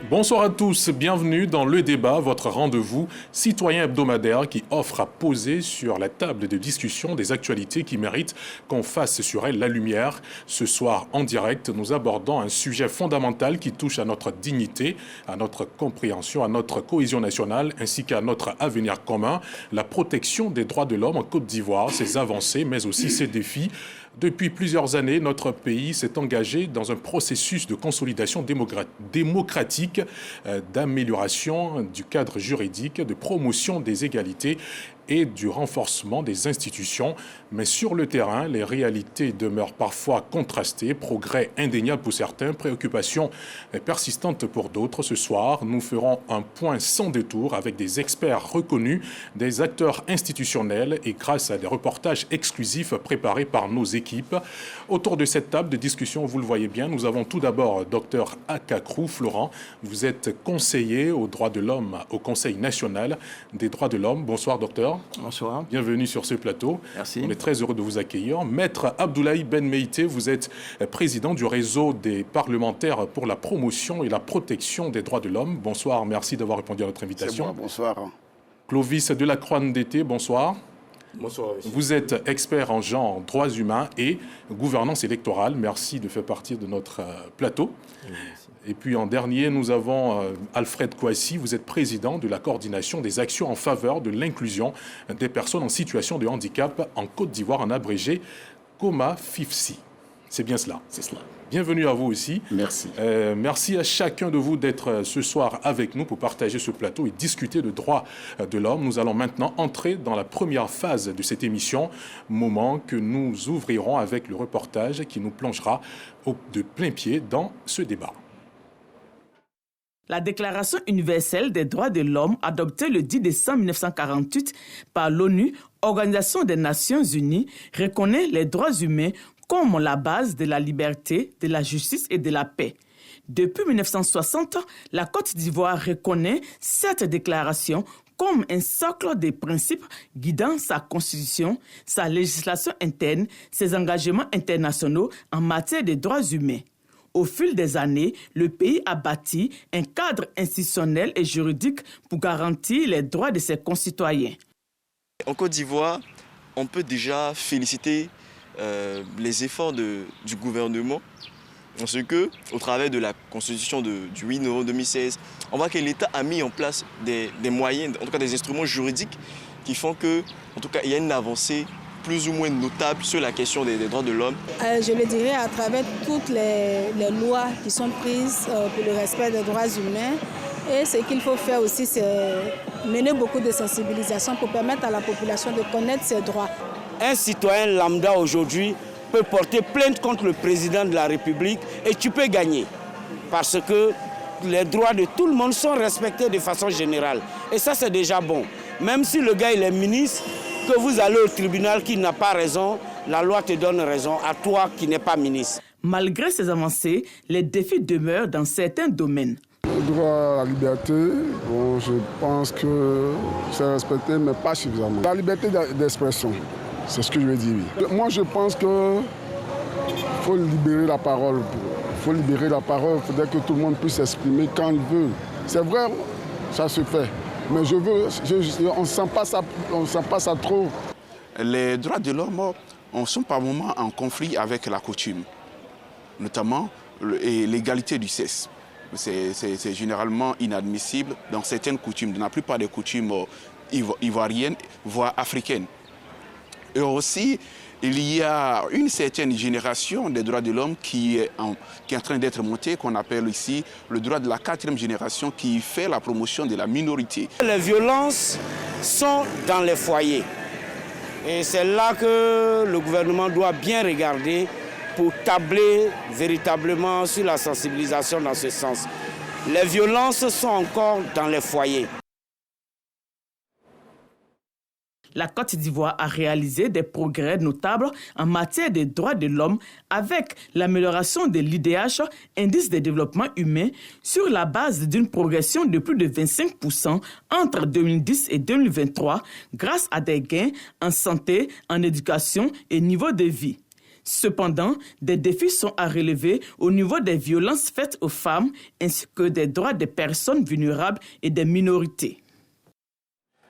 Bonsoir à tous, bienvenue dans Le Débat, votre rendez-vous citoyen hebdomadaire qui offre à poser sur la table de discussion des actualités qui méritent qu'on fasse sur elles la lumière. Ce soir, en direct, nous abordons un sujet fondamental qui touche à notre dignité, à notre compréhension, à notre cohésion nationale, ainsi qu'à notre avenir commun, la protection des droits de l'homme en Côte d'Ivoire, ses avancées, mais aussi ses défis. Depuis plusieurs années, notre pays s'est engagé dans un processus de consolidation démocratique, d'amélioration du cadre juridique, de promotion des égalités et du renforcement des institutions. Mais sur le terrain, les réalités demeurent parfois contrastées, progrès indéniables pour certains, préoccupations persistantes pour d'autres. Ce soir, nous ferons un point sans détour avec des experts reconnus, des acteurs institutionnels et grâce à des reportages exclusifs préparés par nos équipes. Autour de cette table de discussion, vous le voyez bien, nous avons tout d'abord Dr Akakrou Florent. Vous êtes conseiller aux droits de l'homme au Conseil national des droits de l'homme. Bonsoir docteur. Bonsoir. Bienvenue sur ce plateau. Merci. On est très heureux de vous accueillir. Maître Abdoulaye Ben Meïté, vous êtes président du réseau des parlementaires pour la promotion et la protection des droits de l'homme. Bonsoir, merci d'avoir répondu à notre invitation. C'est moi, bonsoir. Clovis Delacroix-Ndété, bonsoir. Bonsoir. Monsieur. Vous êtes expert en genre, droits humains et gouvernance électorale. Merci de faire partie de notre plateau. Merci. Et puis en dernier, nous avons Alfred Kouassi. Vous êtes président de la coordination des actions en faveur de l'inclusion des personnes en situation de handicap en Côte d'Ivoire, en abrégé COMA-FIFSI. C'est bien cela. C'est cela. Bienvenue à vous aussi. Merci. Merci à chacun de vous d'être ce soir avec nous pour partager ce plateau et discuter de droits de l'homme. Nous allons maintenant entrer dans la première phase de cette émission, moment que nous ouvrirons avec le reportage qui nous plongera de plein pied dans ce débat. La Déclaration universelle des droits de l'homme, adoptée le 10 décembre 1948 par l'ONU, Organisation des Nations Unies, reconnaît les droits humains comme la base de la liberté, de la justice et de la paix. Depuis 1960, la Côte d'Ivoire reconnaît cette déclaration comme un socle des principes guidant sa constitution, sa législation interne, ses engagements internationaux en matière de droits humains. Au fil des années, le pays a bâti un cadre institutionnel et juridique pour garantir les droits de ses concitoyens. En Côte d'Ivoire, on peut déjà féliciter les efforts du gouvernement, parce que, au travers de la constitution du 8 novembre 2016, on voit que l'État a mis en place des moyens, en tout cas des instruments juridiques qui font que, en tout cas, il y a une avancée plus ou moins notable sur la question des droits de l'homme. Je le dirais à travers toutes les lois qui sont prises pour le respect des droits humains. Et ce qu'il faut faire aussi, c'est mener beaucoup de sensibilisation pour permettre à la population de connaître ses droits. Un citoyen lambda aujourd'hui peut porter plainte contre le président de la République et tu peux gagner. Parce que les droits de tout le monde sont respectés de façon générale. Et ça, c'est déjà bon. Même si le gars il est ministre, que vous allez au tribunal qui n'a pas raison, la loi te donne raison à toi qui n'es pas ministre. Malgré ces avancées, les défis demeurent dans certains domaines. Le droit à la liberté, bon, je pense que c'est respecté, mais pas suffisamment. La liberté d'expression, c'est ce que je veux dire. Moi, je pense qu'il faut libérer la parole. Il faut libérer la parole. Il faudrait que tout le monde puisse s'exprimer quand il veut. C'est vrai, ça se fait. Mais on ne sent pas ça trop. Les droits de l'homme sont par moments en conflit avec la coutume, notamment l'égalité du sexe. C'est généralement inadmissible dans certaines coutumes, dans la plupart des coutumes ivoiriennes, voire africaines. Et aussi, il y a une certaine génération des droits de l'homme qui est en train d'être montée, qu'on appelle ici le droit de la 4e génération, qui fait la promotion de la minorité. Les violences sont dans les foyers. Et c'est là que le gouvernement doit bien regarder pour tabler véritablement sur la sensibilisation dans ce sens. Les violences sont encore dans les foyers. La Côte d'Ivoire a réalisé des progrès notables en matière des droits de l'homme avec l'amélioration de l'IDH, indice de développement humain, sur la base d'une progression de plus de 25% entre 2010 et 2023 grâce à des gains en santé, en éducation et niveau de vie. Cependant, des défis sont à relever au niveau des violences faites aux femmes ainsi que des droits des personnes vulnérables et des minorités.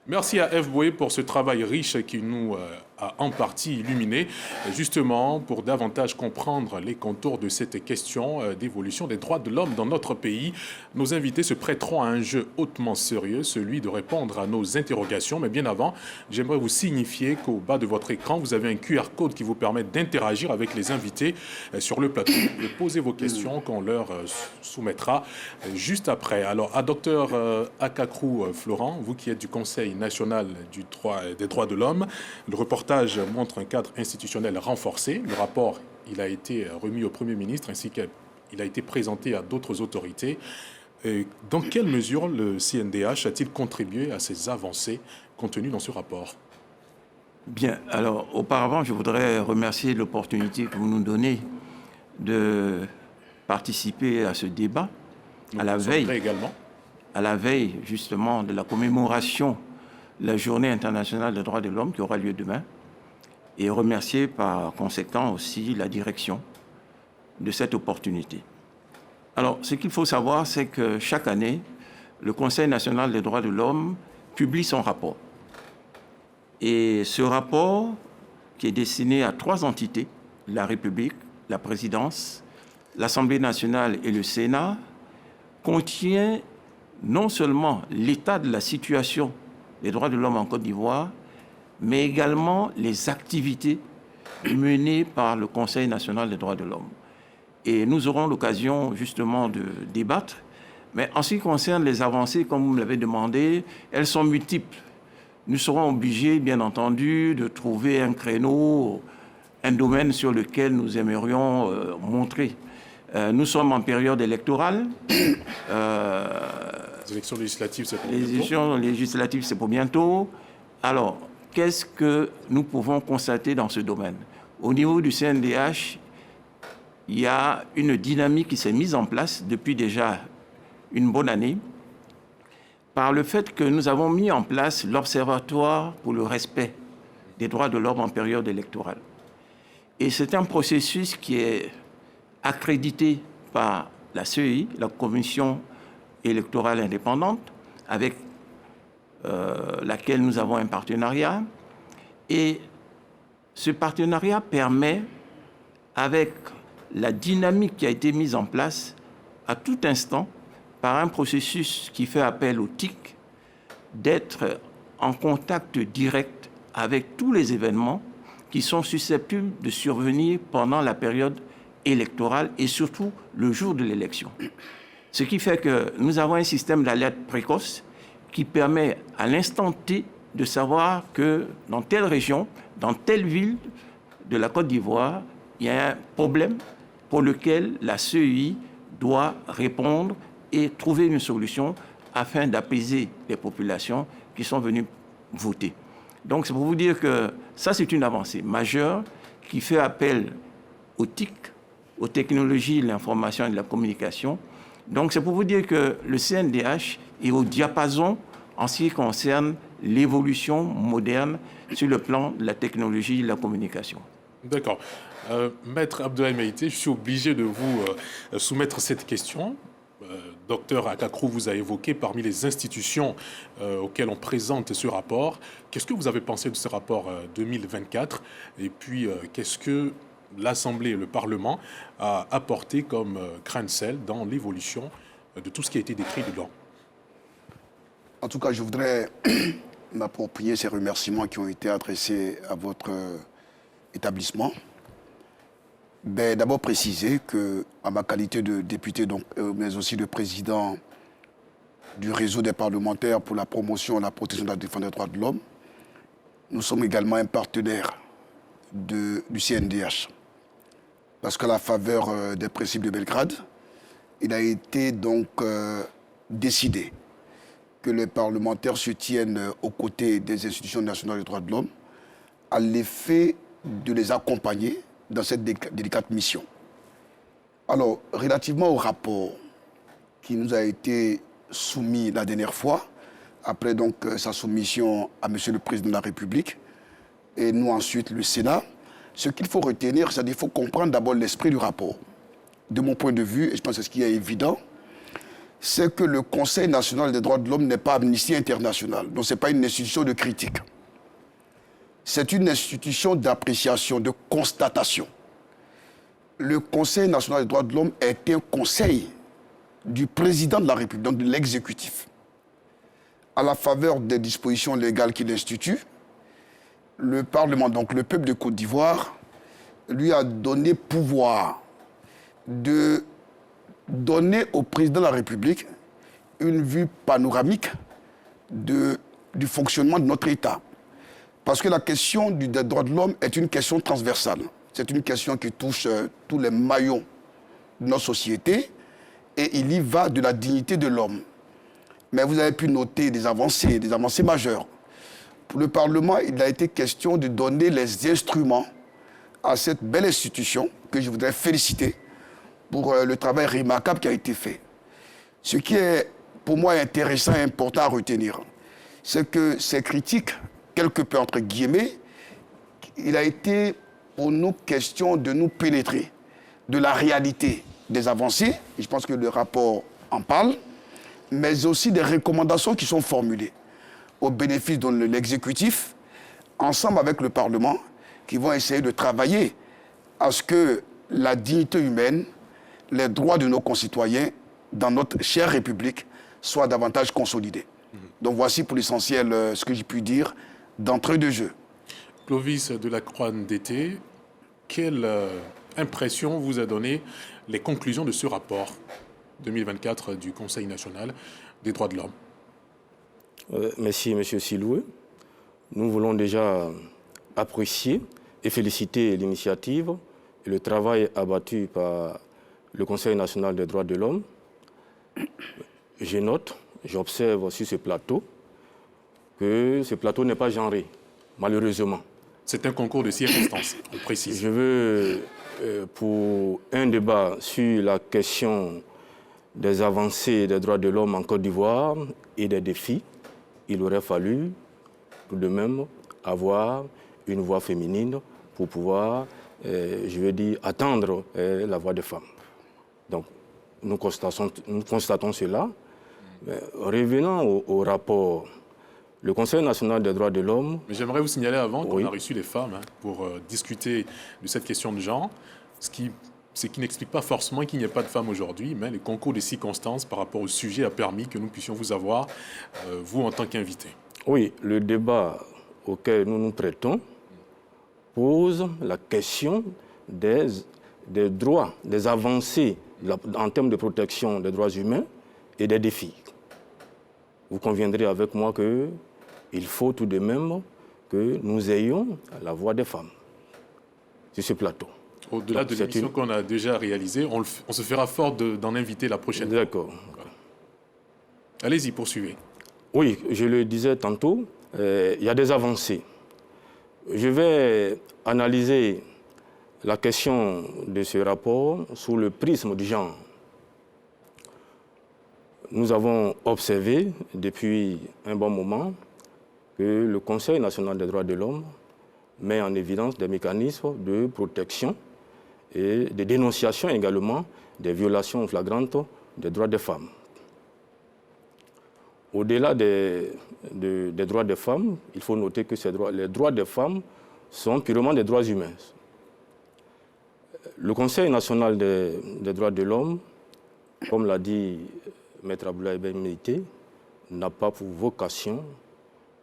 Merci à F. Boué pour ce travail riche qui nous a en partie illuminé, justement pour davantage comprendre les contours de cette question d'évolution des droits de l'homme dans notre pays. Nos invités se prêteront à un jeu hautement sérieux, celui de répondre à nos interrogations. Mais bien avant, j'aimerais vous signifier qu'au bas de votre écran, vous avez un QR code qui vous permet d'interagir avec les invités sur le plateau et poser vos questions qu'on leur soumettra juste après. Alors, à Dr Akakrou Florent, vous qui êtes du Conseil national des droits de l'homme, le reportage montre un cadre institutionnel renforcé. Le rapport, il a été remis au Premier ministre ainsi qu'il a été présenté à d'autres autorités. Dans quelle mesure le CNDH a-t-il contribué à ces avancées contenues dans ce rapport? Bien, alors auparavant, je voudrais remercier l'opportunité que vous nous donnez de participer à ce débat à la veille justement de la commémoration de la Journée internationale des droits de l'homme qui aura lieu demain, et remercier par conséquent aussi la direction de cette opportunité. Alors, ce qu'il faut savoir, c'est que chaque année, le Conseil national des droits de l'homme publie son rapport. Et ce rapport, qui est destiné à 3 entités, la République, la Présidence, l'Assemblée nationale et le Sénat, contient non seulement l'état de la situation des droits de l'homme en Côte d'Ivoire, mais également les activités menées par le Conseil national des droits de l'homme. Et nous aurons l'occasion justement de débattre. Mais en ce qui concerne les avancées, comme vous me l'avez demandé, elles sont multiples. Nous serons obligés, bien entendu, de trouver un créneau, un domaine sur lequel nous aimerions montrer. Nous sommes en période électorale. Les élections législatives, c'est pour bientôt. Les élections législatives, c'est pour bientôt. Alors, qu'est-ce que nous pouvons constater dans ce domaine? Au niveau du CNDH, il y a une dynamique qui s'est mise en place depuis déjà une bonne année par le fait que nous avons mis en place l'Observatoire pour le respect des droits de l'homme en période électorale. Et c'est un processus qui est accrédité par la CEI, la Commission électorale indépendante, avec laquelle nous avons un partenariat. Et ce partenariat permet, avec la dynamique qui a été mise en place à tout instant, par un processus qui fait appel au TIC, d'être en contact direct avec tous les événements qui sont susceptibles de survenir pendant la période électorale et surtout le jour de l'élection. Ce qui fait que nous avons un système d'alerte précoce qui permet à l'instant T de savoir que dans telle région, dans telle ville de la Côte d'Ivoire, il y a un problème pour lequel la CEI doit répondre et trouver une solution afin d'apaiser les populations qui sont venues voter. Donc c'est pour vous dire que ça, c'est une avancée majeure qui fait appel aux TIC, aux technologies de l'information et de la communication. Donc c'est pour vous dire que le CNDH est au diapason en ce qui concerne l'évolution moderne sur le plan de la technologie et de la communication. D'accord. Maître Abdoulaye Maïté, je suis obligé de vous soumettre cette question. Docteur Akakrou vous a évoqué parmi les institutions auxquelles on présente ce rapport. Qu'est-ce que vous avez pensé de ce rapport 2024? Et puis, qu'est-ce que l'Assemblée et le Parlement a apporté comme grain de sel dans l'évolution de tout ce qui a été décrit dedans? En tout cas, je voudrais m'approprier ces remerciements qui ont été adressés à votre établissement. D'abord préciser que, en ma qualité de député, mais aussi de président du réseau des parlementaires pour la promotion et la protection de la défense des droits de l'homme, nous sommes également un partenaire du CNDH. Parce qu'à la faveur des principes de Belgrade, il a été donc décidé que les parlementaires se tiennent aux côtés des institutions nationales des droits de l'homme à l'effet de les accompagner dans cette délicate mission. Alors, relativement au rapport qui nous a été soumis la dernière fois, après donc sa soumission à M. le Président de la République, et nous ensuite le Sénat, Ce qu'il faut retenir, c'est qu'il faut comprendre d'abord l'esprit du rapport. De mon point de vue, et je pense que ce qui est évident, c'est que le Conseil national des droits de l'homme n'est pas Amnesty International. Donc ce n'est pas une institution de critique. C'est une institution d'appréciation, de constatation. Le Conseil national des droits de l'homme est un conseil du président de la République, donc de l'exécutif. À la faveur des dispositions légales qu'il institue, le Parlement, donc le peuple de Côte d'Ivoire, lui a donné pouvoir de donner au président de la République une vue panoramique du fonctionnement de notre État. Parce que la question des droits de l'homme est une question transversale. C'est une question qui touche tous les maillons de notre société et il y va de la dignité de l'homme. Mais vous avez pu noter des avancées majeures. Pour le Parlement, il a été question de donner les instruments à cette belle institution que je voudrais féliciter pour le travail remarquable qui a été fait. Ce qui est pour moi intéressant et important à retenir, c'est que ces critiques, quelque peu entre guillemets, il a été pour nous question de nous pénétrer de la réalité des avancées, et je pense que le rapport en parle, mais aussi des recommandations qui sont formulées au bénéfice de l'exécutif, ensemble avec le Parlement, qui vont essayer de travailler à ce que la dignité humaine, les droits de nos concitoyens dans notre chère République soient davantage consolidés. Donc voici pour l'essentiel ce que j'ai pu dire d'entrée de jeu. Clovis Delacroix-Ndété, quelle impression vous a donné les conclusions de ce rapport 2024 du Conseil national des droits de l'homme? Merci, M. Siloué. Nous voulons déjà apprécier et féliciter l'initiative et le travail abattu par le Conseil national des droits de l'homme. Je note, j'observe sur ce plateau que ce plateau n'est pas genré, malheureusement. C'est un concours de circonstances, on précise. Je veux, pour un débat sur la question des avancées des droits de l'homme en Côte d'Ivoire et des défis, il aurait fallu tout de même avoir une voix féminine pour pouvoir, je veux dire, attendre la voix des femmes. Donc, nous constatons cela. Mais revenons au rapport. Le Conseil national des droits de l'homme... Mais j'aimerais vous signaler avant qu'on a reçu les femmes pour discuter de cette question de genre, ce qui n'explique pas forcément qu'il n'y ait pas de femmes aujourd'hui, mais le concours des circonstances par rapport au sujet a permis que nous puissions vous avoir, vous en tant qu'invité. Oui, le débat auquel nous nous prêtons pose la question des droits, des avancées en termes de protection des droits humains et des défis. Vous conviendrez avec moi qu'il faut tout de même que nous ayons la voix des femmes sur ce plateau. Au-delà de l'émission qu'on a déjà réalisée, on se fera fort d'en inviter la prochaine fois. D'accord. Voilà. Allez-y, poursuivez. Oui, je le disais tantôt, il y a des avancées. Je vais analyser la question de ce rapport sous le prisme du genre. Nous avons observé depuis un bon moment que le Conseil national des droits de l'homme met en évidence des mécanismes de protection et de dénonciation également des violations flagrantes des droits des femmes. Au-delà des droits des femmes, il faut noter que les droits des femmes sont purement des droits humains. Le Conseil national des droits de l'homme, comme l'a dit Maître Abdoulaye Ben Meïté, n'a pas pour vocation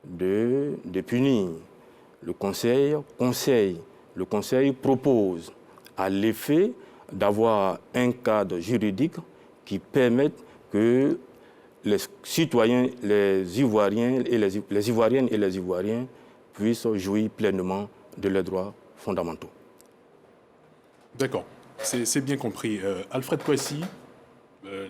de punir. Le Conseil propose à l'effet d'avoir un cadre juridique qui permette que les citoyens, les Ivoiriens et les Ivoiriennes et les Ivoiriens puissent jouir pleinement de leurs droits fondamentaux. D'accord, c'est bien compris. Alfred Kouassi,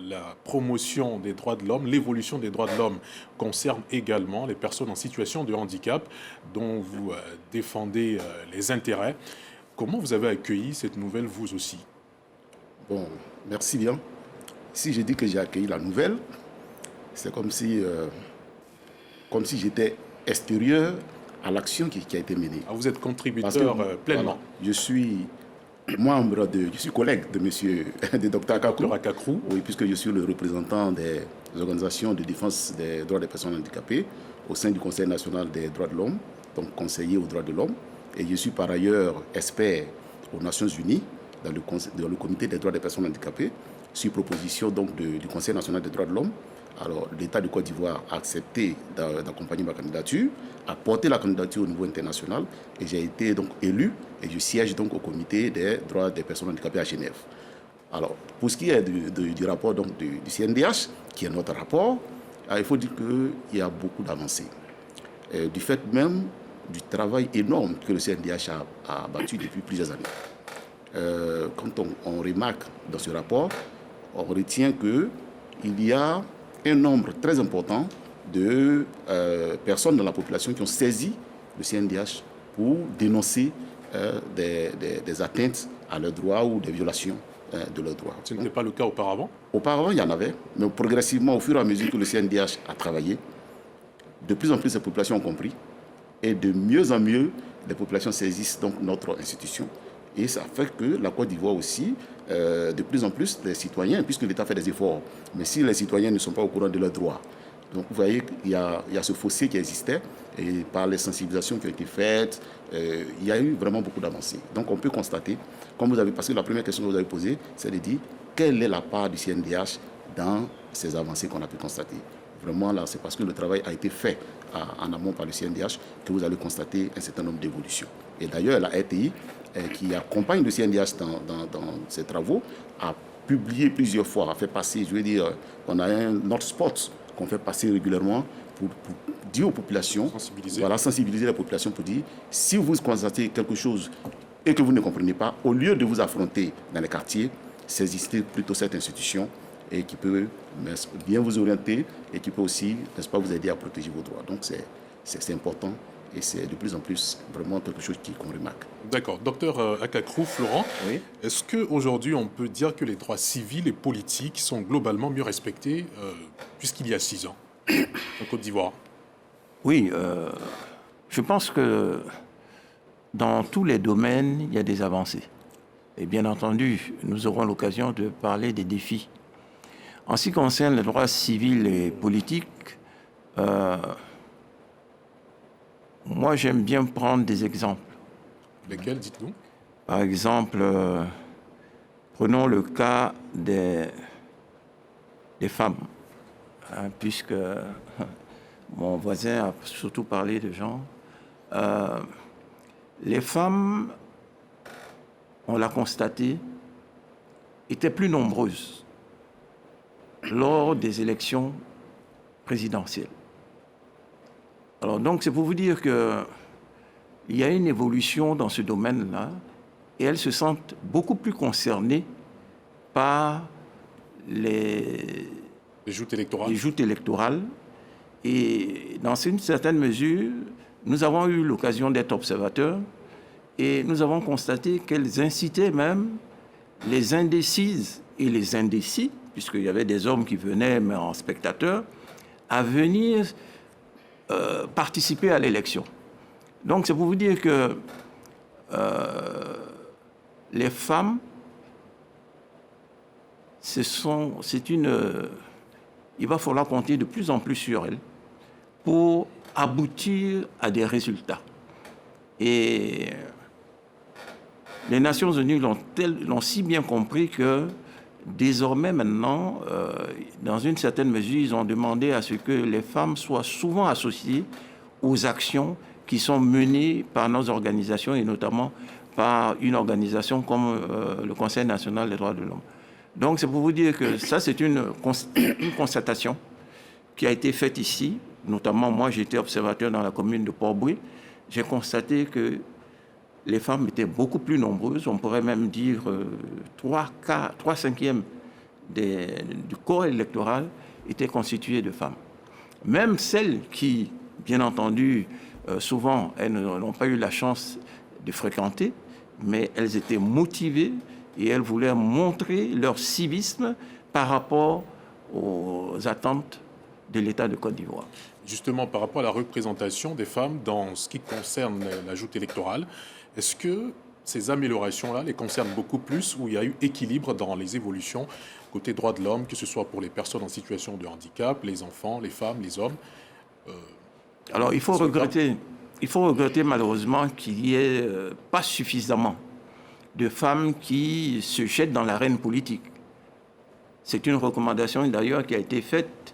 la promotion des droits de l'homme, l'évolution des droits de l'homme concerne également les personnes en situation de handicap dont vous défendez les intérêts. Comment vous avez accueilli cette nouvelle, vous aussi? Bon, merci bien. Si je dis que j'ai accueilli la nouvelle, c'est comme si j'étais extérieur à l'action qui a été menée. Ah, vous êtes contributeur pleinement. Voilà, je suis membre je suis collègue de monsieur, de Dr Akakrou. Oui, puisque je suis le représentant des organisations de défense des droits des personnes handicapées au sein du Conseil national des droits de l'homme, donc conseiller aux droits de l'homme. Et je suis par ailleurs expert aux Nations Unies dans le comité des droits des personnes handicapées, sur proposition donc du Conseil national des droits de l'homme. Alors, l'État de Côte d'Ivoire a accepté d'accompagner ma candidature, a porté la candidature au niveau international et j'ai été donc élu et je siège donc au comité des droits des personnes handicapées à Genève. Alors, pour ce qui est du rapport donc, du CNDH, qui est notre rapport, il faut dire qu'il y a beaucoup d'avancées. Du fait même du travail énorme que le CNDH a abattu depuis plusieurs années. Quand on remarque dans ce rapport, on retient qu'il y a un nombre très important de personnes dans la population qui ont saisi le CNDH pour dénoncer des atteintes à leurs droits ou des violations de leurs droits. Ce n'était pas le cas auparavant? Auparavant, il y en avait, mais progressivement, au fur et à mesure que le CNDH a travaillé, de plus en plus ces populations ont compris et de mieux en mieux, les populations saisissent donc notre institution. Et ça fait que la Côte d'Ivoire aussi, de plus en plus, les citoyens, puisque l'État fait des efforts, mais si les citoyens ne sont pas au courant de leurs droits, donc vous voyez qu'il y a ce fossé qui existait, et par les sensibilisations qui ont été faites, il y a eu vraiment beaucoup d'avancées. Donc on peut constater, comme vous avez, parce que la première question que vous avez posée, c'est de dire quelle est la part du CNDH dans ces avancées qu'on a pu constater. Vraiment là, c'est parce que le travail a été fait en amont par le CNDH que vous allez constater un certain nombre d'évolutions. Et d'ailleurs, la RTI, qui accompagne le CNDH dans ses travaux, a publié plusieurs fois, a fait passer, je veux dire, on a un hotspot qu'on fait passer régulièrement pour dire aux populations, sensibiliser la population pour dire, si vous constatez quelque chose et que vous ne comprenez pas, au lieu de vous affronter dans les quartiers, saisissez plutôt cette institution et qui peut bien vous orienter et qui peut aussi, n'est-ce pas, vous aider à protéger vos droits. Donc c'est important. Et c'est de plus en plus vraiment quelque chose qu'on remarque. D'accord. Docteur Akakrou, Florent, oui. Est-ce qu'aujourd'hui on peut dire que les droits civils et politiques sont globalement mieux respectés puisqu'il y a 6 ans en Côte d'Ivoire? Oui, je pense que dans tous les domaines, il y a des avancées. Et bien entendu, nous aurons l'occasion de parler des défis. En ce qui concerne les droits civils et politiques, moi, j'aime bien prendre des exemples. Lesquels, dites-nous? Par exemple, prenons le cas des femmes, puisque mon voisin a surtout parlé de genre. Les femmes, on l'a constaté, étaient plus nombreuses lors des élections présidentielles. Alors donc, c'est pour vous dire qu'il y a une évolution dans ce domaine-là et elles se sentent beaucoup plus concernées par les joutes électorales. Et dans une certaine mesure, nous avons eu l'occasion d'être observateurs et nous avons constaté qu'elles incitaient même les indécises et les indécis, puisqu'il y avait des hommes qui venaient mais en spectateurs, à venir participer à l'élection. Donc c'est pour vous dire que les femmes, il va falloir compter de plus en plus sur elles pour aboutir à des résultats. Et les Nations Unies l'ont si bien compris que désormais, maintenant, dans une certaine mesure, ils ont demandé à ce que les femmes soient souvent associées aux actions qui sont menées par nos organisations et notamment par une organisation comme le Conseil national des droits de l'homme. Donc, c'est pour vous dire que ça, c'est une constatation qui a été faite ici. Notamment, moi, j'étais observateur dans la commune de Port-Bouët. J'ai constaté que les femmes étaient beaucoup plus nombreuses, on pourrait même dire 3/5 du corps électoral étaient constitués de femmes. Même celles qui, bien entendu, souvent, elles n'ont pas eu la chance de fréquenter, mais elles étaient motivées et elles voulaient montrer leur civisme par rapport aux attentes de l'État de Côte d'Ivoire. Justement, par rapport à la représentation des femmes dans ce qui concerne la joute électorale, est-ce que ces améliorations-là les concernent beaucoup plus, où il y a eu équilibre dans les évolutions côté droits de l'homme, que ce soit pour les personnes en situation de handicap, les enfants, les femmes, les hommes? Alors, il faut regretter malheureusement qu'il n'y ait pas suffisamment de femmes qui se jettent dans l'arène politique. C'est une recommandation d'ailleurs qui a été faite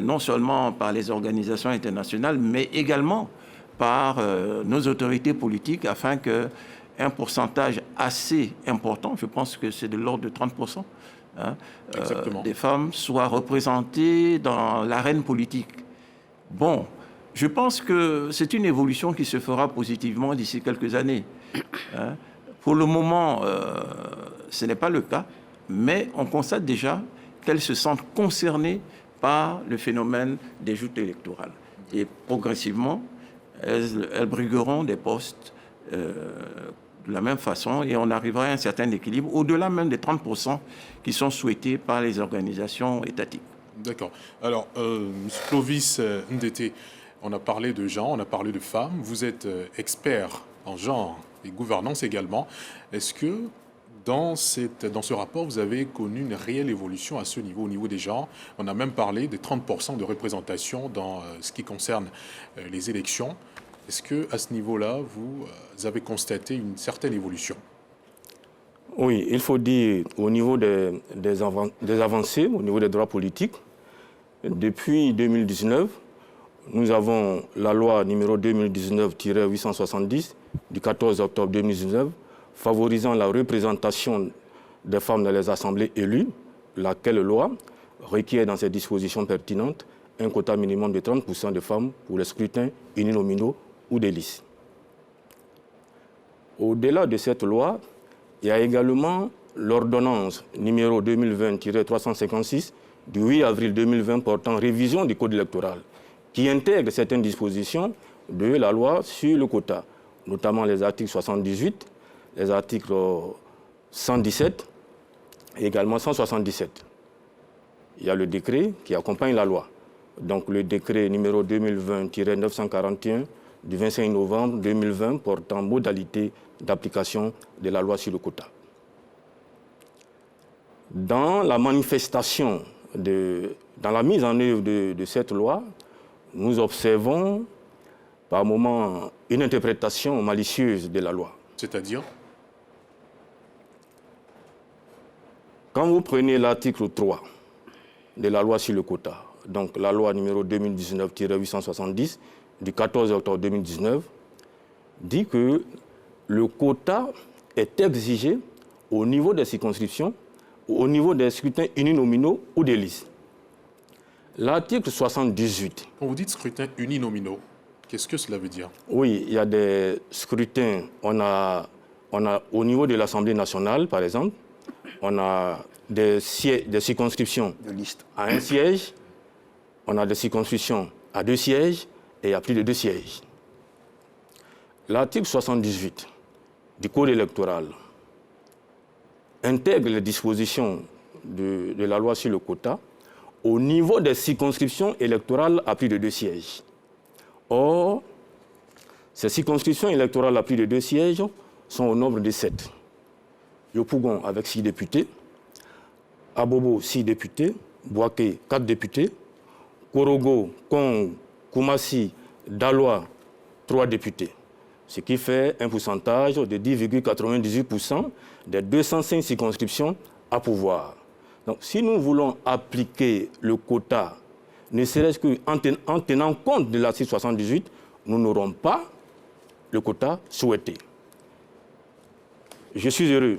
non seulement par les organisations internationales, mais également par nos autorités politiques, afin qu'un pourcentage assez important, je pense que c'est de l'ordre de 30%, des femmes soient représentées dans l'arène politique. Bon, je pense que c'est une évolution qui se fera positivement d'ici quelques années. Pour le moment, ce n'est pas le cas, mais on constate déjà qu'elles se sentent concernées par le phénomène des joutes électorales. Et progressivement, elles brigueront des postes de la même façon, et on arrivera à un certain équilibre, au-delà même des 30% qui sont souhaités par les organisations étatiques. D'accord. Alors, M. Clovis Ndete, on a parlé de genre, on a parlé de femmes. Vous êtes expert en genre et gouvernance également. Est-ce que dans ce rapport, vous avez connu une réelle évolution à ce niveau, au niveau des genres? On a même parlé des 30% de représentation dans ce qui concerne les élections. Est-ce qu'à ce niveau-là, vous avez constaté une certaine évolution? Oui, il faut dire au niveau des avancées, au niveau des droits politiques, depuis 2019, nous avons la loi numéro 2019-870 du 14 octobre 2019 favorisant la représentation des femmes dans les assemblées élues, laquelle loi requiert dans ses dispositions pertinentes un quota minimum de 30% de femmes pour les scrutins uninominaux ou des listes. Au-delà de cette loi, il y a également l'ordonnance numéro 2020-356 du 8 avril 2020 portant révision du code électoral, qui intègre certaines dispositions de la loi sur le quota, notamment les articles 78, les articles 117 et également 177. Il y a le décret qui accompagne la loi. Donc le décret numéro 2020-941 du 25 novembre 2020 portant modalité d'application de la loi sur le quota. Dans la manifestation, dans la mise en œuvre de cette loi, nous observons par moments une interprétation malicieuse de la loi. C'est-à-dire? Quand vous prenez l'article 3 de la loi sur le quota, donc la loi numéro 2019-870 du 14 octobre 2019, dit que le quota est exigé au niveau des circonscriptions, au niveau des scrutins uninominaux ou des listes. L'article 78. Quand vous dites scrutins uninominaux, qu'est-ce que cela veut dire? Oui, il y a des scrutins. On a au niveau de l'Assemblée nationale, par exemple, on a des circonscriptions de liste à un siège, on a des circonscriptions à 2 sièges et à plus de 2 sièges. L'article 78 du Code électoral intègre les dispositions de la loi sur le quota au niveau des circonscriptions électorales à plus de 2 sièges. Or, ces circonscriptions électorales à plus de 2 sièges sont au nombre de 7. Yopougon avec 6 députés, Abobo 6 députés, Boaké 4 députés, Korogo, Kong, Koumassi, Daloa 3 députés. Ce qui fait un pourcentage de 10,98% des 205 circonscriptions à pouvoir. Donc, si nous voulons appliquer le quota, ne serait-ce qu'en tenant compte de l'article 78, nous n'aurons pas le quota souhaité. Je suis heureux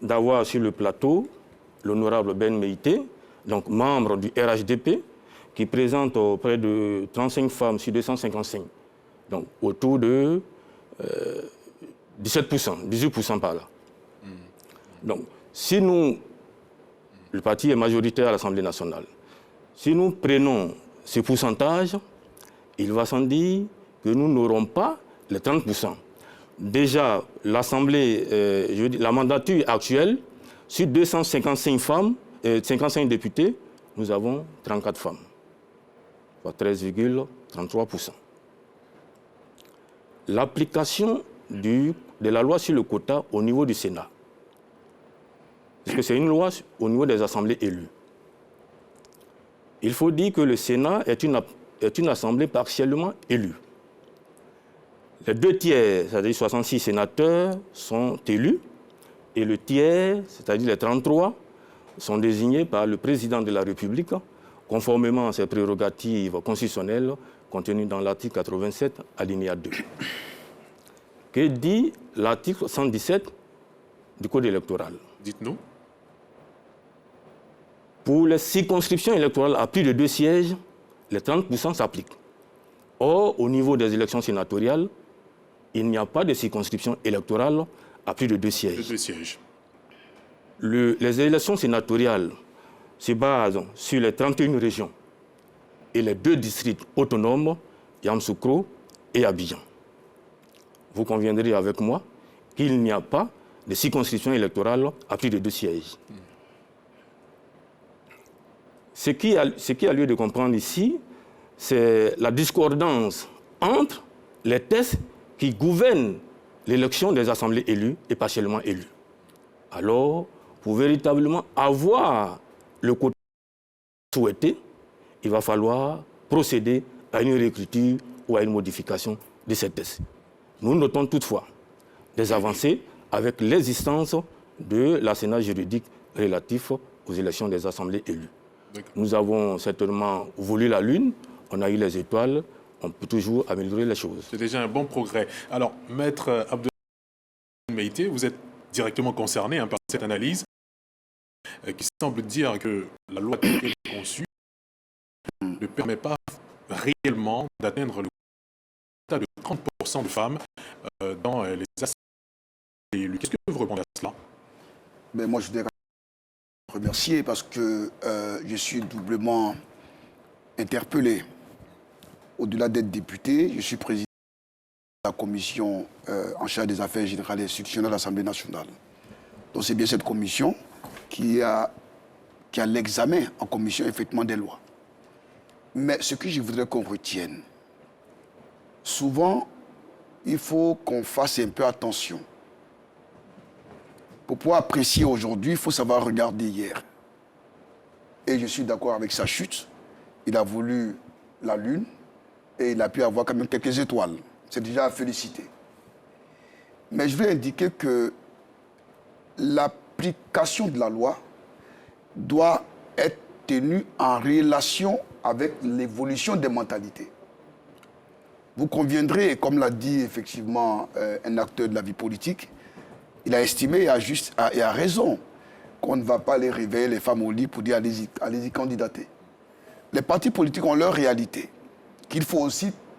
d'avoir sur le plateau l'honorable Ben Meïté, donc membre du RHDP, qui présente près de 35 femmes sur 255. Donc autour de 17%, 18% par là. Donc si le parti est majoritaire à l'Assemblée nationale, si nous prenons ce pourcentage, il va sans dire que nous n'aurons pas les 30%. Déjà, l'Assemblée, la mandature actuelle, sur 255 femmes, 55 députés, nous avons 34 femmes, soit 13,33%. L'application de la loi sur le quota au niveau du Sénat, parce que c'est une loi au niveau des assemblées élues. Il faut dire que le Sénat est une assemblée partiellement élue. Les 2 tiers, c'est-à-dire 66 sénateurs, sont élus, et le tiers, c'est-à-dire les 33, sont désignés par le président de la République, conformément à ses prérogatives constitutionnelles contenues dans l'article 87, alinéa 2. Que dit l'article 117 du Code électoral? Dites-nous. Pour les circonscriptions électorales à plus de 2 sièges, les 30% s'appliquent. Or, au niveau des élections sénatoriales, il n'y a pas de circonscription électorale à plus de 2 sièges. Les élections sénatoriales se basent sur les 31 régions et les 2 districts autonomes, Yamoussoukro et Abidjan. Vous conviendrez avec moi qu'il n'y a pas de circonscription électorale à plus de 2 sièges. Ce qui a lieu de comprendre ici, c'est la discordance entre les textes qui gouvernent l'élection des assemblées élues et partiellement élues. Alors, pour véritablement avoir le quota souhaité, il va falloir procéder à une réécriture ou à une modification de ces textes. Nous notons toutefois des avancées avec l'existence de l'assénat juridique relatif aux élections des assemblées élues. Nous avons certainement voulu la Lune, on a eu les étoiles, on peut toujours améliorer les choses. C'est déjà un bon progrès. Alors, Maître Abdel Meïté, vous êtes directement concerné par cette analyse qui semble dire que la loi telle qu'elle est conçue ne permet pas réellement d'atteindre le quota de 30% de femmes dans les assemblées élues. Qu'est-ce que vous répondez à cela? Mais moi, je voudrais remercier parce que je suis doublement interpellé. Au-delà d'être député, je suis président de la commission en charge des affaires générales et institutionnelles de l'Assemblée nationale. Donc c'est bien cette commission qui a l'examen en commission effectivement des lois. Mais ce que je voudrais qu'on retienne, souvent, il faut qu'on fasse un peu attention. Pour pouvoir apprécier aujourd'hui, il faut savoir regarder hier. Et je suis d'accord avec sa chute. Il a voulu la Lune et il a pu avoir quand même quelques étoiles. C'est déjà à féliciter. Mais je veux indiquer que l'application de la loi doit être tenue en relation avec l'évolution des mentalités. Vous conviendrez, comme l'a dit effectivement un acteur de la vie politique, il a estimé et a raison qu'on ne va pas les réveiller les femmes au lit pour dire allez-y candidater. Les partis politiques ont leur réalité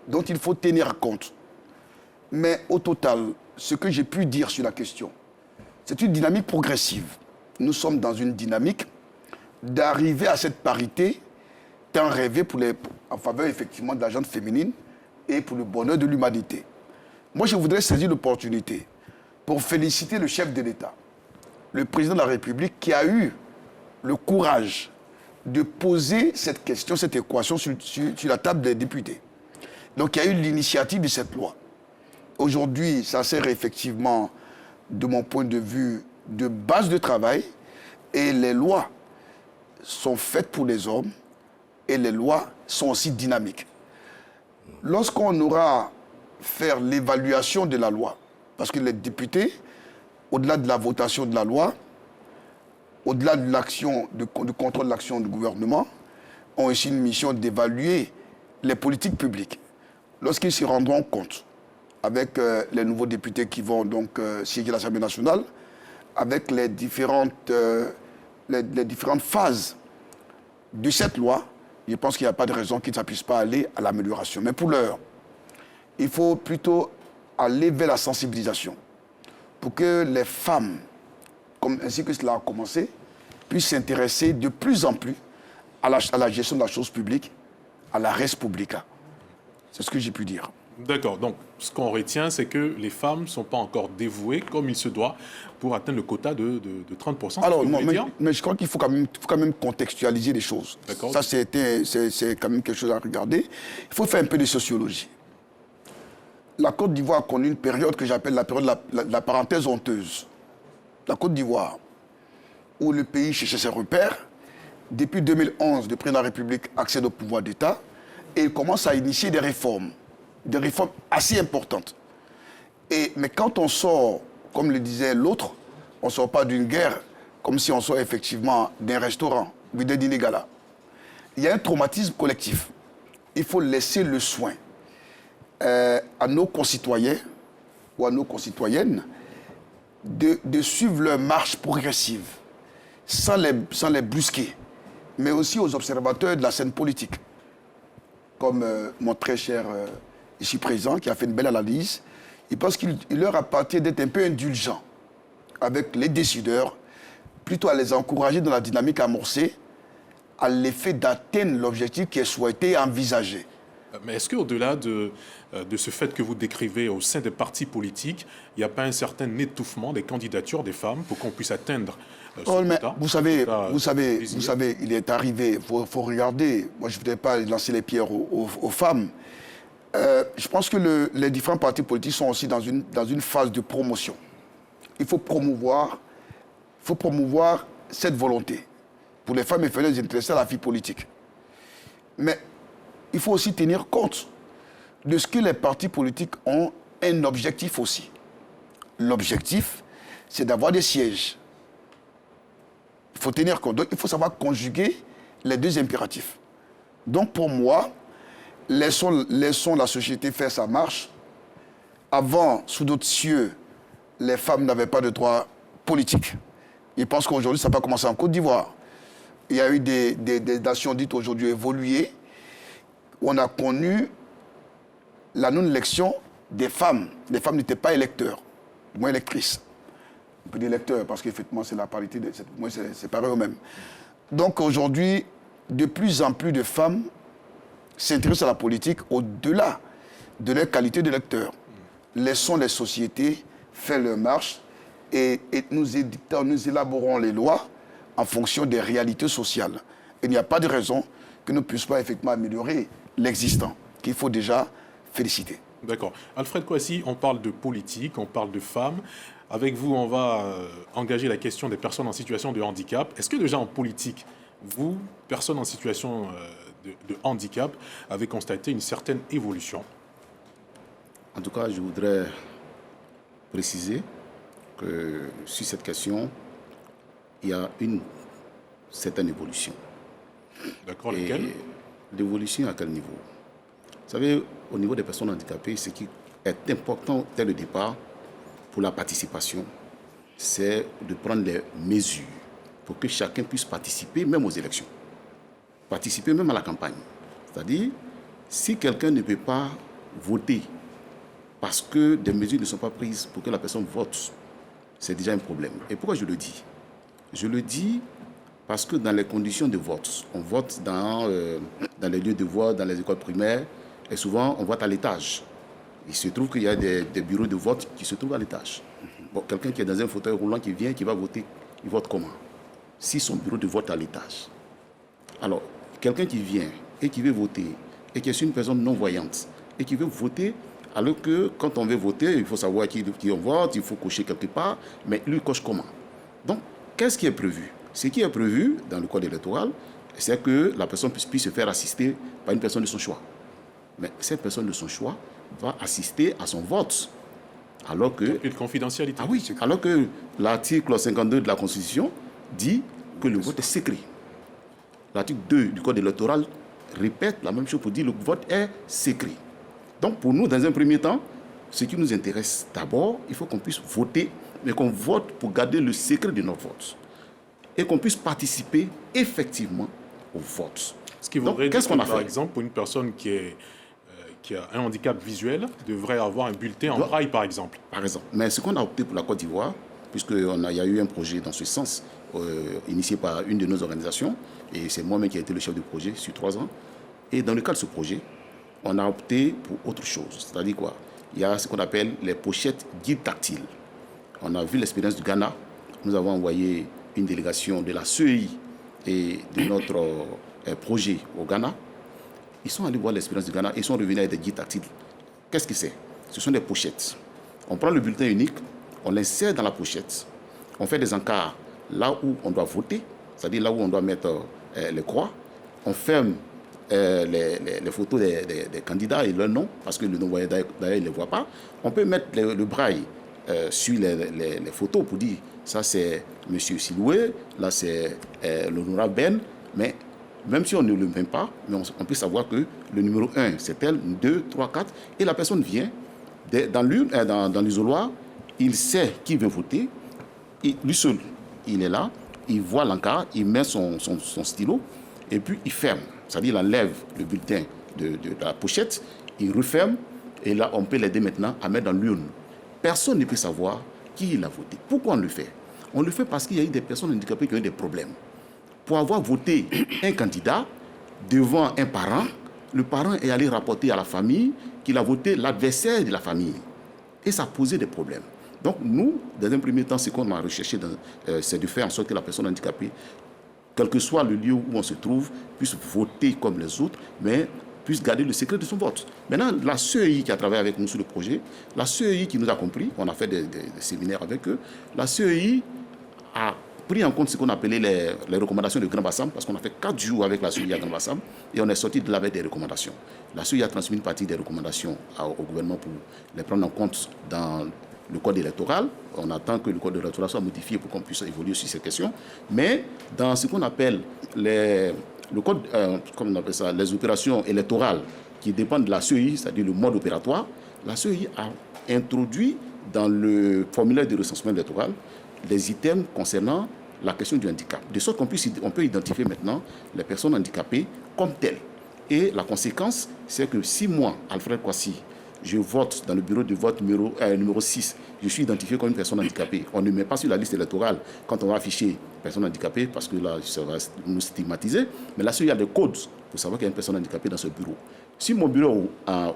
dont il faut tenir compte. Mais au total, ce que j'ai pu dire sur la question, c'est une dynamique progressive. Nous sommes dans une dynamique d'arriver à cette parité tant rêvée en faveur effectivement de la gente féminine et pour le bonheur de l'humanité. Moi, je voudrais saisir l'opportunité pour féliciter le chef de l'État, le président de la République, qui a eu le courage de poser cette question, cette équation sur la table des députés. Donc, il y a eu l'initiative de cette loi. Aujourd'hui, ça sert effectivement, de mon point de vue, de base de travail. Et les lois sont faites pour les hommes et les lois sont aussi dynamiques. Lorsqu'on aura fait l'évaluation de la loi, parce que les députés, au-delà de la votation de la loi, au-delà de l'action, du contrôle de l'action du gouvernement, ont aussi une mission d'évaluer les politiques publiques. Lorsqu'ils se rendront compte, avec les nouveaux députés qui vont donc siéger l'Assemblée nationale, avec les différentes phases de cette loi, je pense qu'il n'y a pas de raison qu'ils ne puissent pas aller à l'amélioration. Mais pour l'heure, il faut plutôt aller vers la sensibilisation pour que les femmes, ainsi que cela a commencé, puissent s'intéresser de plus en plus à la gestion de la chose publique, à la res publica. C'est ce que j'ai pu dire. D'accord. Donc, ce qu'on retient, c'est que les femmes ne sont pas encore dévouées comme il se doit pour atteindre le quota de 30%. Alors, non, mais je crois qu'il faut, quand même contextualiser les choses. Ça, c'est quand même quelque chose à regarder. Il faut faire un peu de sociologie. La Côte d'Ivoire a connu une période que j'appelle la période de la parenthèse honteuse. La Côte d'Ivoire, où le pays cherchait ses repères. Depuis 2011, le président de la République accède au pouvoir d'État et il commence à initier des réformes assez importantes. Mais quand on sort, comme le disait l'autre, on ne sort pas d'une guerre comme si on sort effectivement d'un restaurant ou d'un dîner gala. Il y a un traumatisme collectif. Il faut laisser le soin à nos concitoyens ou à nos concitoyennes de suivre leur marche progressive sans les brusquer, mais aussi aux observateurs de la scène politique, comme mon très cher ici présent, qui a fait une belle analyse. Il pense qu'il leur appartient d'être un peu indulgent avec les décideurs, plutôt à les encourager dans la dynamique amorcée, à l'effet d'atteindre l'objectif qui est souhaité et envisagé. Mais est-ce qu'au-delà de ce fait que vous décrivez au sein des partis politiques, il n'y a pas un certain étouffement des candidatures des femmes pour qu'on puisse atteindre ce quota? Vous savez, il est arrivé, il faut regarder, moi je ne voudrais pas lancer les pierres aux femmes. Je pense que les différents partis politiques sont aussi dans une phase de promotion. Il faut promouvoir cette volonté pour les femmes et les intéressées à la vie politique. Mais il faut aussi tenir compte de ce que les partis politiques ont un objectif aussi. L'objectif, c'est d'avoir des sièges. Il faut tenir compte. Donc, il faut savoir conjuguer les deux impératifs. Donc, pour moi, laissons la société faire sa marche. Avant, sous d'autres cieux, les femmes n'avaient pas de droits politiques. Je pense qu'aujourd'hui, ça n'a pas commencé en Côte d'Ivoire. Il y a eu des nations dites aujourd'hui évoluées, où on a connu la non-élection des femmes. Les femmes n'étaient pas électeurs, du moins électrices. On peut dire électeurs, parce qu'effectivement, c'est la parité, c'est pareil au même. Donc aujourd'hui, de plus en plus de femmes s'intéressent à la politique au-delà de leur qualité d'électeurs. Laissons les sociétés faire leur marche et nous élaborons les lois en fonction des réalités sociales. Il n'y a pas de raison que nous ne puissions pas effectivement améliorer l'existant, qu'il faut déjà féliciter. D'accord. Alfred Kouassi, on parle de politique, on parle de femmes. Avec vous, on va engager la question des personnes en situation de handicap. Est-ce que déjà en politique, vous, personnes en situation de handicap, avez constaté une certaine évolution? En tout cas, je voudrais préciser que sur cette question, il y a une certaine évolution. D'accord, laquelle? L'évolution à quel niveau? Vous savez, au niveau des personnes handicapées, ce qui est important dès le départ pour la participation, c'est de prendre les mesures pour que chacun puisse participer, même aux élections. Participer même à la campagne. C'est-à-dire, si quelqu'un ne peut pas voter parce que des mesures ne sont pas prises pour que la personne vote, c'est déjà un problème. Et pourquoi je le dis? Je le dis parce que dans les conditions de vote, on vote dans les lieux de vote, dans les écoles primaires, et souvent on vote à l'étage. Il se trouve qu'il y a des bureaux de vote qui se trouvent à l'étage. Bon, quelqu'un qui est dans un fauteuil roulant qui vient, qui va voter, il vote comment? Si son bureau de vote est à l'étage. Alors, quelqu'un qui vient et qui veut voter, et qui est une personne non-voyante, et qui veut voter, alors que quand on veut voter, il faut savoir qui on vote, il faut cocher quelque part, mais lui coche comment? Donc, qu'est-ce qui est prévu? Ce qui est prévu dans le code électoral, c'est que la personne puisse se faire assister par une personne de son choix. Mais cette personne de son choix va assister à son vote. Alors que... Une confidentialité. Ah oui, alors que l'article 52 de la Constitution dit que le vote est secret. L'article 2 du code électoral répète la même chose pour dire que le vote est secret. Donc pour nous, dans un premier temps, ce qui nous intéresse d'abord, il faut qu'on puisse voter, mais qu'on vote pour garder le secret de notre vote. Et qu'on puisse participer effectivement au vote. Ce qui voudrait dire que, par exemple, pour une personne qui a un handicap visuel, devrait avoir un bulletin en braille, par exemple. Par exemple. Mais ce qu'on a opté pour la Côte d'Ivoire, puisqu'il y a eu un projet dans ce sens, initié par une de nos organisations, et c'est moi-même qui ai été le chef du projet sur 3 ans. Et dans le cadre de ce projet, on a opté pour autre chose. C'est-à-dire quoi? Il y a ce qu'on appelle les pochettes guides tactiles. On a vu l'expérience du Ghana. Nous avons envoyé une délégation de la CEI et de notre projet au Ghana. Ils sont allés voir l'expérience du Ghana et ils sont revenus avec des guides tactiles. Qu'est-ce que c'est? Ce sont des pochettes. On prend le bulletin unique, on l'insère dans la pochette, on fait des encarts là où on doit voter, c'est-à-dire là où on doit mettre les croix, on ferme les photos des candidats et leur nom, parce que le non-voyant d'ailleurs il ne les voit pas. On peut mettre le braille sur les photos pour dire ça c'est M. Siloué, là c'est l'honorable Ben, mais même si on ne le met pas, mais on peut savoir que le numéro 1 c'est tel, 2, 3, 4, et la personne vient dans l'isoloir, il sait qui veut voter, et lui seul, il est là, il voit l'encart, il met son stylo, et puis il ferme. C'est-à-dire il enlève le bulletin de la pochette, il referme, et là on peut l'aider maintenant à mettre dans l'urne. Personne ne peut savoir qui il a voté. Pourquoi on le fait? On le fait parce qu'il y a eu des personnes handicapées qui ont eu des problèmes. Pour avoir voté un candidat devant un parent, le parent est allé rapporter à la famille qu'il a voté l'adversaire de la famille. Et ça posait des problèmes. Donc nous, dans un premier temps, ce qu'on a recherché, c'est de faire en sorte que la personne handicapée, quel que soit le lieu où on se trouve, puisse voter comme les autres, mais puisse garder le secret de son vote. Maintenant, la CEI qui a travaillé avec nous sur le projet, la CEI qui nous a compris, on a fait des séminaires avec eux, la CEI a pris en compte ce qu'on appelait les recommandations de Grand Bassam, parce qu'on a fait 4 jours avec la CEI à Grand Bassam, et on est sorti de là avec des recommandations. La CEI a transmis une partie des recommandations au gouvernement pour les prendre en compte dans le code électoral. On attend que le code électoral soit modifié pour qu'on puisse évoluer sur ces questions. Mais dans ce qu'on appelle le code, comment on appelle ça, les opérations électorales qui dépendent de la CEI, c'est-à-dire le mode opératoire, la CEI a introduit dans le formulaire de recensement électoral des items concernant la question du handicap. De sorte qu'on peut identifier maintenant les personnes handicapées comme telles. Et la conséquence, c'est que si moi, Alfred Kwasi, je vote dans le bureau de vote numéro 6, je suis identifié comme une personne handicapée. On ne met pas sur la liste électorale quand on va afficher personne handicapée, parce que là, ça va nous stigmatiser. Mais là, il y a des codes pour savoir qu'il y a une personne handicapée dans ce bureau. Si mon bureau à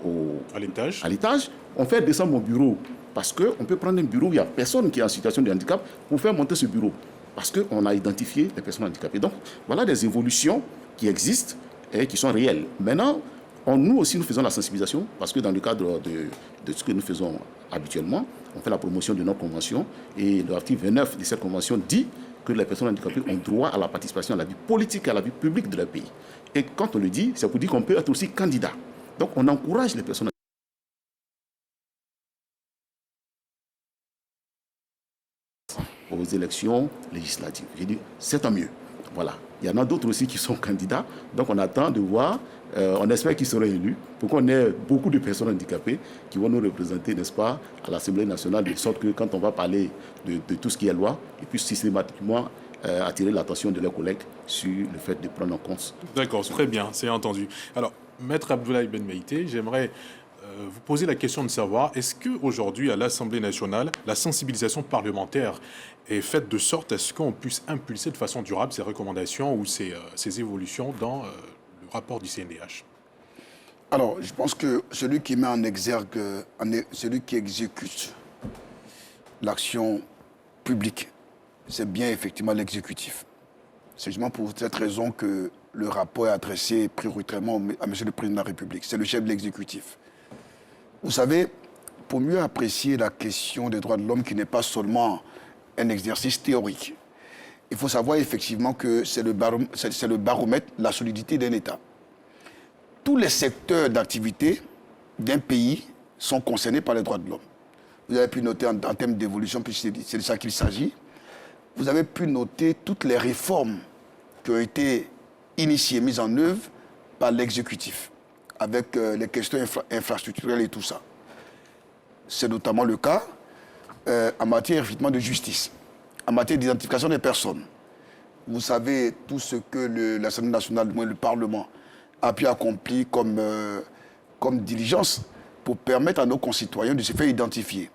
l'étage, on fait descendre mon bureau, parce qu'on peut prendre un bureau où il n'y a personne qui est en situation de handicap pour faire monter ce bureau, parce qu'on a identifié les personnes handicapées. Donc, voilà des évolutions qui existent et qui sont réelles. Maintenant, nous aussi, nous faisons la sensibilisation, parce que dans le cadre de ce que nous faisons habituellement, on fait la promotion de notre convention, et l'article 29 de cette convention dit que les personnes handicapées ont droit à la participation à la vie politique et à la vie publique de leur pays. Et quand on le dit, c'est pour dire qu'on peut être aussi candidat. Donc on encourage les personnes aux élections législatives. J'ai dit, c'est tant mieux. Voilà. Il y en a d'autres aussi qui sont candidats. Donc on attend de voir, on espère qu'ils seront élus, pour qu'on ait beaucoup de personnes handicapées qui vont nous représenter, n'est-ce pas, à l'Assemblée nationale, de sorte que quand on va parler de tout ce qui est loi, ils puissent systématiquement attirer l'attention de leurs collègues sur le fait de prendre en compte. D'accord, très bien, c'est entendu. Alors, Maître Abdoulaye Ben Meïté, j'aimerais vous poser la question de savoir, est-ce qu'aujourd'hui, à l'Assemblée nationale, la sensibilisation parlementaire est faite de sorte à ce qu'on puisse impulser de façon durable ces recommandations ou ces évolutions dans le rapport du CNDH? Alors, je pense que celui qui met en exergue, celui qui exécute l'action publique, c'est bien effectivement l'exécutif. C'est justement pour cette raison que le rapport est adressé prioritairement à M. le Président de la République. C'est le chef de l'exécutif. Vous savez, pour mieux apprécier la question des droits de l'homme qui n'est pas seulement un exercice théorique, il faut savoir effectivement que c'est le baromètre de la solidité d'un État. Tous les secteurs d'activité d'un pays sont concernés par les droits de l'homme. Vous avez pu noter en termes d'évolution, puisque c'est de ça qu'il s'agit, vous avez pu noter toutes les réformes qui ont été initiées, mises en œuvre par l'exécutif, avec les questions infrastructurelles et tout ça. C'est notamment le cas en matière effectivement de justice, en matière d'identification des personnes. Vous savez tout ce que l'Assemblée nationale, le Parlement, a pu accomplir comme diligence pour permettre à nos concitoyens de se faire identifier.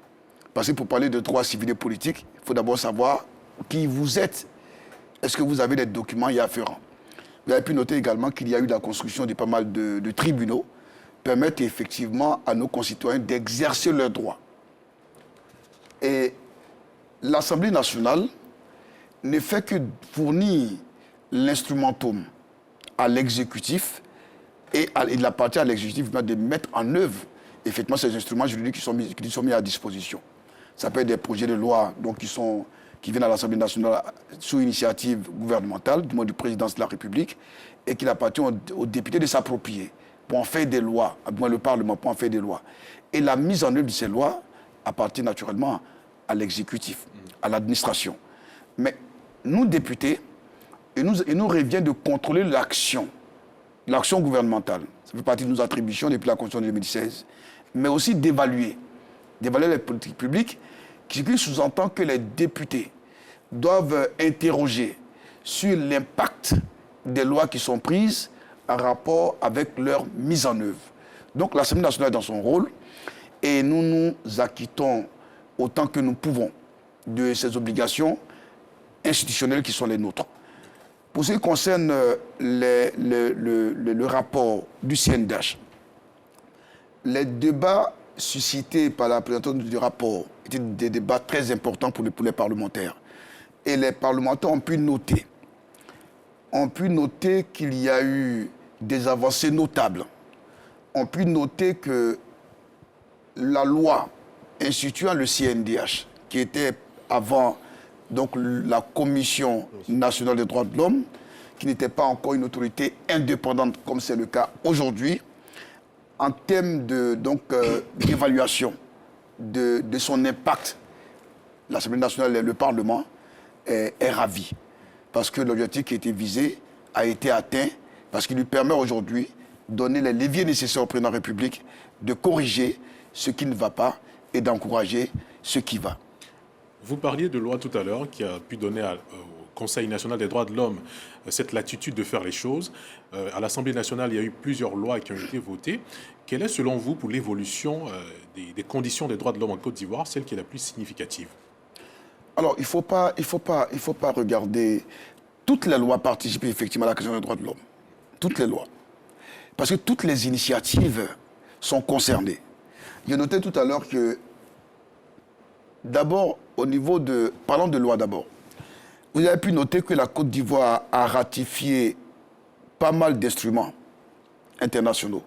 Parce que pour parler de droits civils et politiques, il faut d'abord savoir qui vous êtes. Est-ce que vous avez des documents y afférents? Vous avez pu noter également qu'il y a eu la construction de pas mal de tribunaux permettent effectivement à nos concitoyens d'exercer leurs droits. Et l'Assemblée nationale ne fait que fournir l'instrumentum à l'exécutif et il appartient à l'exécutif de mettre en œuvre effectivement ces instruments juridiques qui sont mis à disposition. Ça peut être des projets de loi donc, qui viennent à l'Assemblée nationale sous initiative gouvernementale, du moins du président de la République, et qu'il appartient aux députés de s'approprier pour en faire des lois, du moins le Parlement pour en faire des lois. Et la mise en œuvre de ces lois appartient naturellement à l'exécutif, à l'administration. Mais nous, députés, il nous revient de contrôler l'action gouvernementale. Ça fait partie de nos attributions depuis la Constitution de 2016. Mais aussi d'évaluer les politiques publiques, ce qui sous-entend que les députés doivent interroger sur l'impact des lois qui sont prises en rapport avec leur mise en œuvre. Donc l'Assemblée nationale est dans son rôle et nous nous acquittons autant que nous pouvons de ces obligations institutionnelles qui sont les nôtres. Pour ce qui concerne le rapport du CNDH, les débats suscités par la présentation du rapport étaient des débats très importants pour les parlementaires. Et les parlementaires ont pu noter qu'il y a eu des avancées notables. On pu noter que la loi instituant le CNDH, qui était avant donc, la Commission nationale des droits de l'homme, qui n'était pas encore une autorité indépendante comme c'est le cas aujourd'hui, en termes d'évaluation de son impact, l'Assemblée nationale et le Parlement est ravi. Parce que l'objectif qui était visé a été atteint, parce qu'il lui permet aujourd'hui de donner les leviers nécessaires au président de la République de corriger ce qui ne va pas et d'encourager ce qui va. Vous parliez de loi tout à l'heure qui a pu donner au Conseil national des droits de l'homme cette latitude de faire les choses. À l'Assemblée nationale, il y a eu plusieurs lois qui ont été votées. Quelle est, selon vous, pour l'évolution des conditions des droits de l'homme en Côte d'Ivoire, celle qui est la plus significative? Alors, il ne faut pas regarder toutes les lois participent effectivement à la question des droits de l'homme. Toutes les lois. Parce que toutes les initiatives sont concernées. J'ai noté tout à l'heure que, d'abord, parlons de loi d'abord. Vous avez pu noter que la Côte d'Ivoire a ratifié pas mal d'instruments internationaux.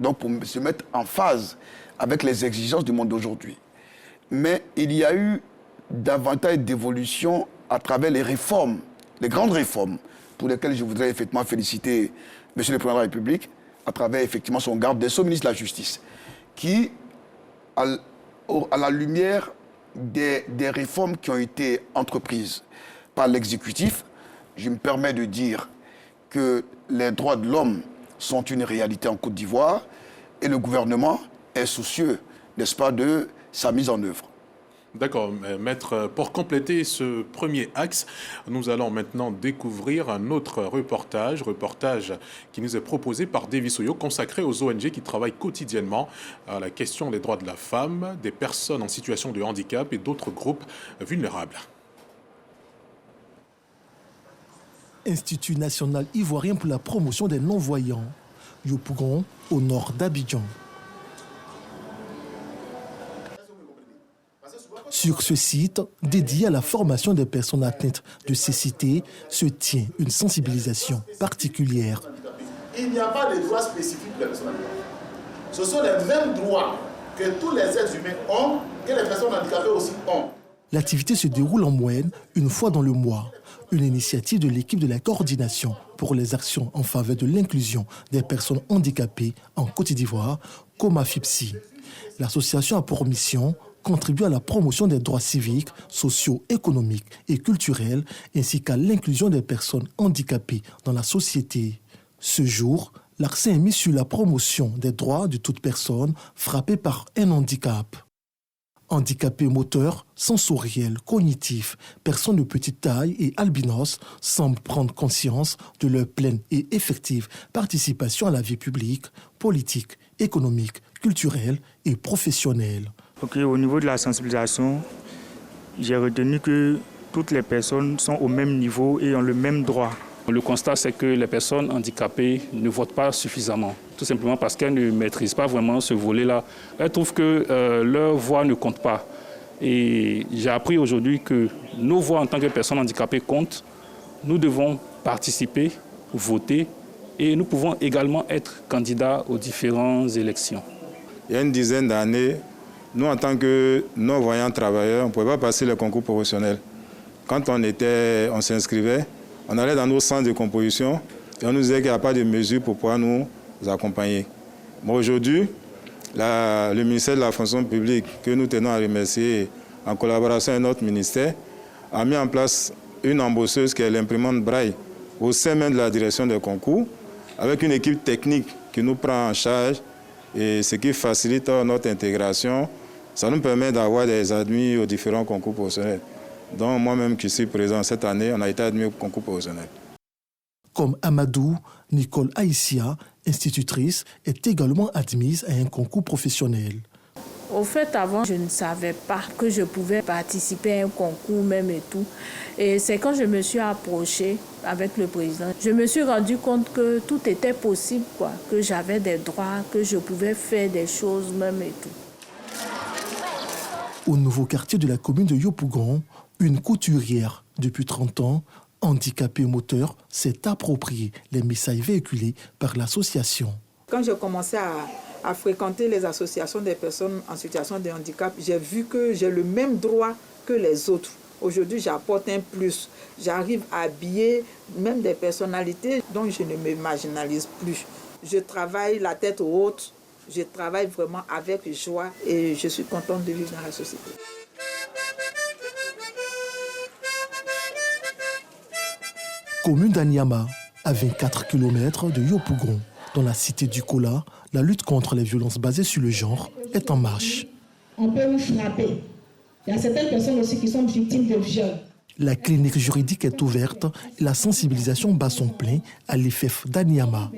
Donc, pour se mettre en phase avec les exigences du monde d'aujourd'hui. Mais il y a eu davantage d'évolution à travers les réformes, les grandes réformes, pour lesquelles je voudrais effectivement féliciter M. le Président de la République, à travers effectivement son garde des Sceaux, ministre de la Justice, qui, à la lumière des réformes qui ont été entreprises par l'exécutif, je me permets de dire que les droits de l'homme sont une réalité en Côte d'Ivoire et le gouvernement est soucieux, n'est-ce pas, de sa mise en œuvre. D'accord, maître, pour compléter ce premier axe, nous allons maintenant découvrir un autre reportage qui nous est proposé par Davis Oyo, consacré aux ONG qui travaillent quotidiennement à la question des droits de la femme, des personnes en situation de handicap et d'autres groupes vulnérables. Institut national ivoirien pour la promotion des non-voyants, Yopougon, au nord d'Abidjan. Sur ce site, dédié à la formation des personnes atteintes de cécité, se tient une sensibilisation particulière. Il n'y a pas de droits spécifiques pour les personnes handicapées. Ce sont les mêmes droits que tous les êtres humains ont, que les personnes handicapées aussi ont. L'activité se déroule en moyenne une fois dans le mois. Une initiative de l'équipe de la coordination pour les actions en faveur de l'inclusion des personnes handicapées en Côte d'Ivoire, Comafipsi. L'association a pour mission contribuer à la promotion des droits civiques, sociaux, économiques et culturels, ainsi qu'à l'inclusion des personnes handicapées dans la société. Ce jour, l'accent est mis sur la promotion des droits de toute personne frappée par un handicap. Handicapés moteurs, sensoriels, cognitifs, personnes de petite taille et albinos semblent prendre conscience de leur pleine et effective participation à la vie publique, politique, économique, culturelle et professionnelle. Au niveau de la sensibilisation, j'ai retenu que toutes les personnes sont au même niveau et ont le même droit Le constat, c'est que les personnes handicapées ne votent pas suffisamment, tout simplement parce qu'elles ne maîtrisent pas vraiment ce volet-là. Elles trouvent que leur voix ne compte pas. Et j'ai appris aujourd'hui que nos voix en tant que personnes handicapées comptent. Nous devons participer, voter, et nous pouvons également être candidats aux différentes élections. Il y a une dizaine d'années, nous, en tant que non-voyants travailleurs, on ne pouvait pas passer le concours professionnel. Quand on s'inscrivait, on allait dans nos centres de composition et on nous disait qu'il n'y a pas de mesures pour pouvoir nous accompagner. Mais aujourd'hui, le ministère de la fonction publique, que nous tenons à remercier, en collaboration avec notre ministère, a mis en place une embosseuse qui est l'imprimante Braille au sein même de la direction des concours, avec une équipe technique qui nous prend en charge, et ce qui facilite notre intégration. Ça nous permet d'avoir des admis aux différents concours professionnels. Donc moi-même qui suis présent cette année, on a été admis au concours professionnel. Comme Amadou, Nicole Aïssia, institutrice, est également admise à un concours professionnel. Au fait, avant, je ne savais pas que je pouvais participer à un concours même et tout. Et c'est quand je me suis approchée avec le président, je me suis rendu compte que tout était possible, quoi, que j'avais des droits, que je pouvais faire des choses même et tout. Au nouveau quartier de la commune de Yopougon, une couturière, depuis 30 ans, handicapée moteur, s'est appropriée les messages véhiculés par l'association. Quand j'ai commencé à fréquenter les associations des personnes en situation de handicap, j'ai vu que j'ai le même droit que les autres. Aujourd'hui, j'apporte un plus. J'arrive à habiller même des personnalités dont je ne me marginalise plus. Je travaille la tête haute, je travaille vraiment avec joie et je suis contente de vivre dans la société. Commune d'Anyama, à 24 km de Yopougon, dans la cité du Kola, la lutte contre les violences basées sur le genre est en marche. On peut vous frapper. Il y a certaines personnes aussi qui sont victimes de viol. La clinique juridique est ouverte et la sensibilisation bat son plein à l'IFEF d'Anyama.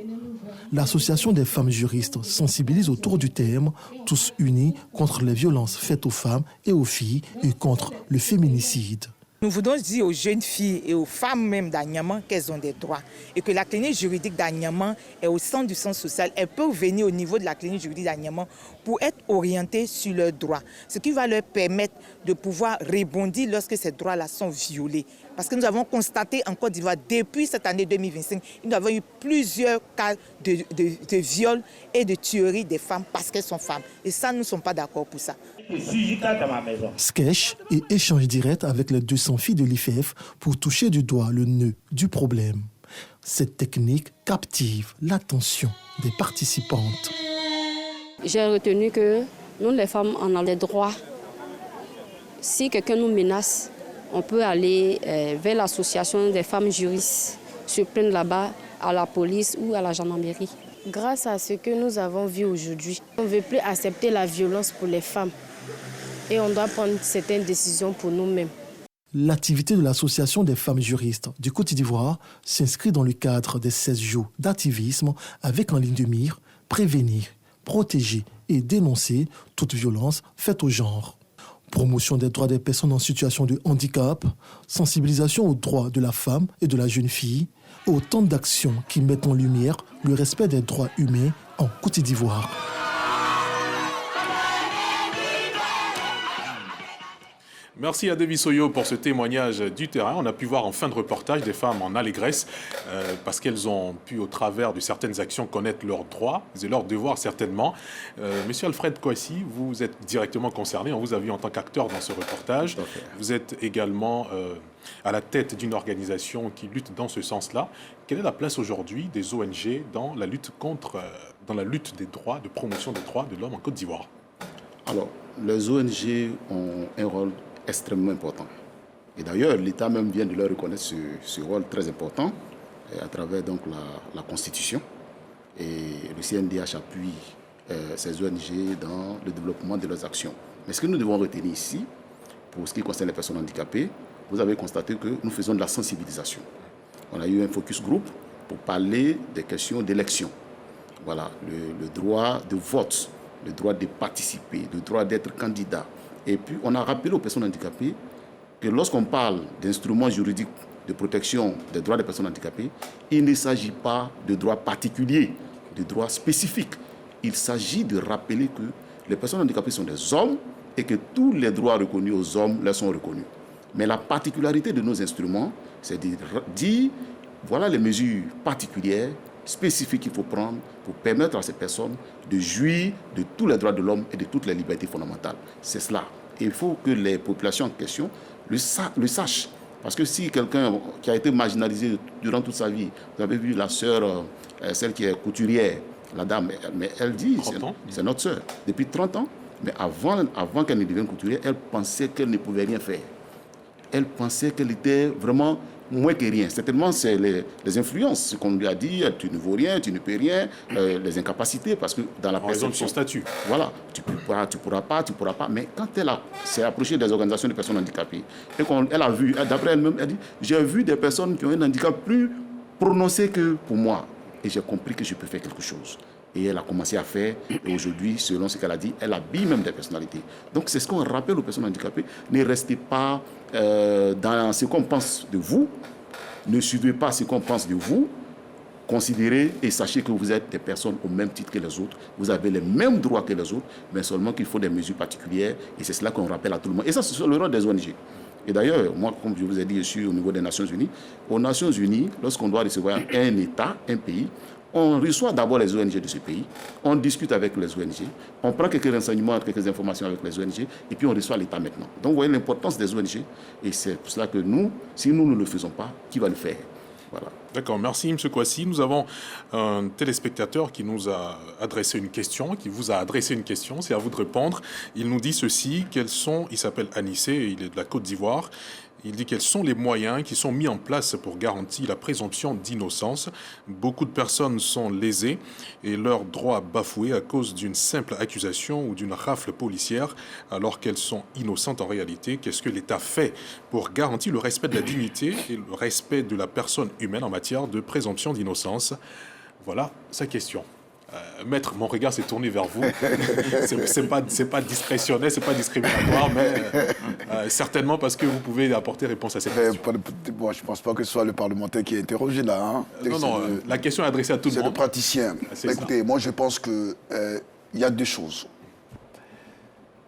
L'association des femmes juristes sensibilise autour du thème « Tous unis contre les violences faites aux femmes et aux filles et contre le féminicide ». Nous voulons dire aux jeunes filles et aux femmes même d'Anyama qu'elles ont des droits et que la clinique juridique d'Anyama est au centre du centre social. Elles peuvent venir au niveau de la clinique juridique d'Anyama pour être orientées sur leurs droits, ce qui va leur permettre de pouvoir rebondir lorsque ces droits-là sont violés. Parce que nous avons constaté en Côte d'Ivoire, depuis cette année 2025, nous avons eu plusieurs cas de viol et de tuerie des femmes parce qu'elles sont femmes. Et ça, nous ne sommes pas d'accord pour ça. Sketch et échange direct avec les 200 filles de l'IFEF pour toucher du doigt le nœud du problème. Cette technique captive l'attention des participantes. J'ai retenu que nous, les femmes, on a des droits. Si quelqu'un nous menace, on peut aller vers l'association des femmes juristes, se plaindre là-bas à la police ou à la gendarmerie. Grâce à ce que nous avons vu aujourd'hui, on ne veut plus accepter la violence pour les femmes et on doit prendre certaines décisions pour nous-mêmes. L'activité de l'Association des femmes juristes du Côte d'Ivoire s'inscrit dans le cadre des 16 jours d'activisme avec en ligne de mire prévenir, protéger et dénoncer toute violence faite au genre. Promotion des droits des personnes en situation de handicap, sensibilisation aux droits de la femme et de la jeune fille, autant d'actions qui mettent en lumière le respect des droits humains en Côte d'Ivoire. Merci à Devi Soyo pour ce témoignage du terrain. On a pu voir en fin de reportage des femmes en allégresse parce qu'elles ont pu, au travers de certaines actions, connaître leurs droits et leurs devoirs certainement. Monsieur Alfred Kouassi, vous êtes directement concerné. On vous a vu en tant qu'acteur dans ce reportage. Vous êtes également à la tête d'une organisation qui lutte dans ce sens-là. Quelle est la place aujourd'hui des ONG dans la lutte des droits, de promotion des droits de l'homme en Côte d'Ivoire? Alors, les ONG ont un rôle extrêmement important. Et d'ailleurs, l'État même vient de leur reconnaître ce rôle très important à travers donc la Constitution. Et le CNDH appuie ces ONG dans le développement de leurs actions. Mais ce que nous devons retenir ici, pour ce qui concerne les personnes handicapées, vous avez constaté que nous faisons de la sensibilisation. On a eu un focus group pour parler des questions d'élection. Voilà, le droit de vote, le droit de participer, le droit d'être candidat. Et puis, on a rappelé aux personnes handicapées que lorsqu'on parle d'instruments juridiques de protection des droits des personnes handicapées, il ne s'agit pas de droits particuliers, de droits spécifiques. Il s'agit de rappeler que les personnes handicapées sont des hommes et que tous les droits reconnus aux hommes leur sont reconnus. Mais la particularité de nos instruments, c'est de dire, voilà les mesures particulières, spécifiques qu'il faut prendre pour permettre à ces personnes de jouir de tous les droits de l'homme et de toutes les libertés fondamentales. C'est cela. Et il faut que les populations en question le sachent. Parce que si quelqu'un qui a été marginalisé durant toute sa vie, vous avez vu la sœur, celle qui est couturière, la dame, mais elle dit, c'est notre sœur, depuis 30 ans, mais avant qu'elle ne devienne couturière, elle pensait qu'elle ne pouvait rien faire. Elle pensait qu'elle était vraiment moins que rien. Certainement, c'est les influences, ce qu'on lui a dit, tu ne vaux rien, tu ne peux rien, les incapacités, parce que dans la personne, son statut. Voilà, tu pourras pas. Mais quand elle s'est approchée des organisations de personnes handicapées, et elle a vu, d'après elle-même, elle dit, j'ai vu des personnes qui ont un handicap plus prononcé que pour moi, et j'ai compris que je peux faire quelque chose. Et elle a commencé à faire, et aujourd'hui, selon ce qu'elle a dit, elle habille même des personnalités. Donc c'est ce qu'on rappelle aux personnes handicapées, ne restez pas dans ce qu'on pense de vous, ne suivez pas ce qu'on pense de vous, considérez et sachez que vous êtes des personnes au même titre que les autres, vous avez les mêmes droits que les autres, mais seulement qu'il faut des mesures particulières, et c'est cela qu'on rappelle à tout le monde. Et ça, c'est le rôle des ONG. Et d'ailleurs, moi, comme je vous ai dit, je suis au niveau des Nations Unies. Aux Nations Unies, lorsqu'on doit recevoir un État, un pays, on reçoit d'abord les ONG de ce pays, on discute avec les ONG, on prend quelques renseignements, quelques informations avec les ONG, et puis on reçoit l'État maintenant. Donc vous voyez l'importance des ONG, et c'est pour cela que nous, si nous ne le faisons pas, qui va le faire? Voilà. D'accord, merci M. Kouassi. Nous avons un téléspectateur qui nous a adressé une question, qui vous a adressé une question, c'est à vous de répondre. Il nous dit ceci, il s'appelle Anissé, il est de la Côte d'Ivoire. Il dit quels sont les moyens qui sont mis en place pour garantir la présomption d'innocence. Beaucoup de personnes sont lésées et leurs droits bafoués à cause d'une simple accusation ou d'une rafle policière alors qu'elles sont innocentes en réalité. Qu'est-ce que l'État fait pour garantir le respect de la dignité et le respect de la personne humaine en matière de présomption d'innocence? Voilà sa question. Maître, mon regard s'est tourné vers vous. C'est pas discrétionnaire, c'est pas discriminatoire, mais certainement parce que vous pouvez apporter réponse à cette question. Bon, je ne pense pas que ce soit le parlementaire qui est interrogé là. Hein. Non, la question est adressée à tout le monde. C'est le praticien. Écoutez, moi je pense qu'il y a deux choses.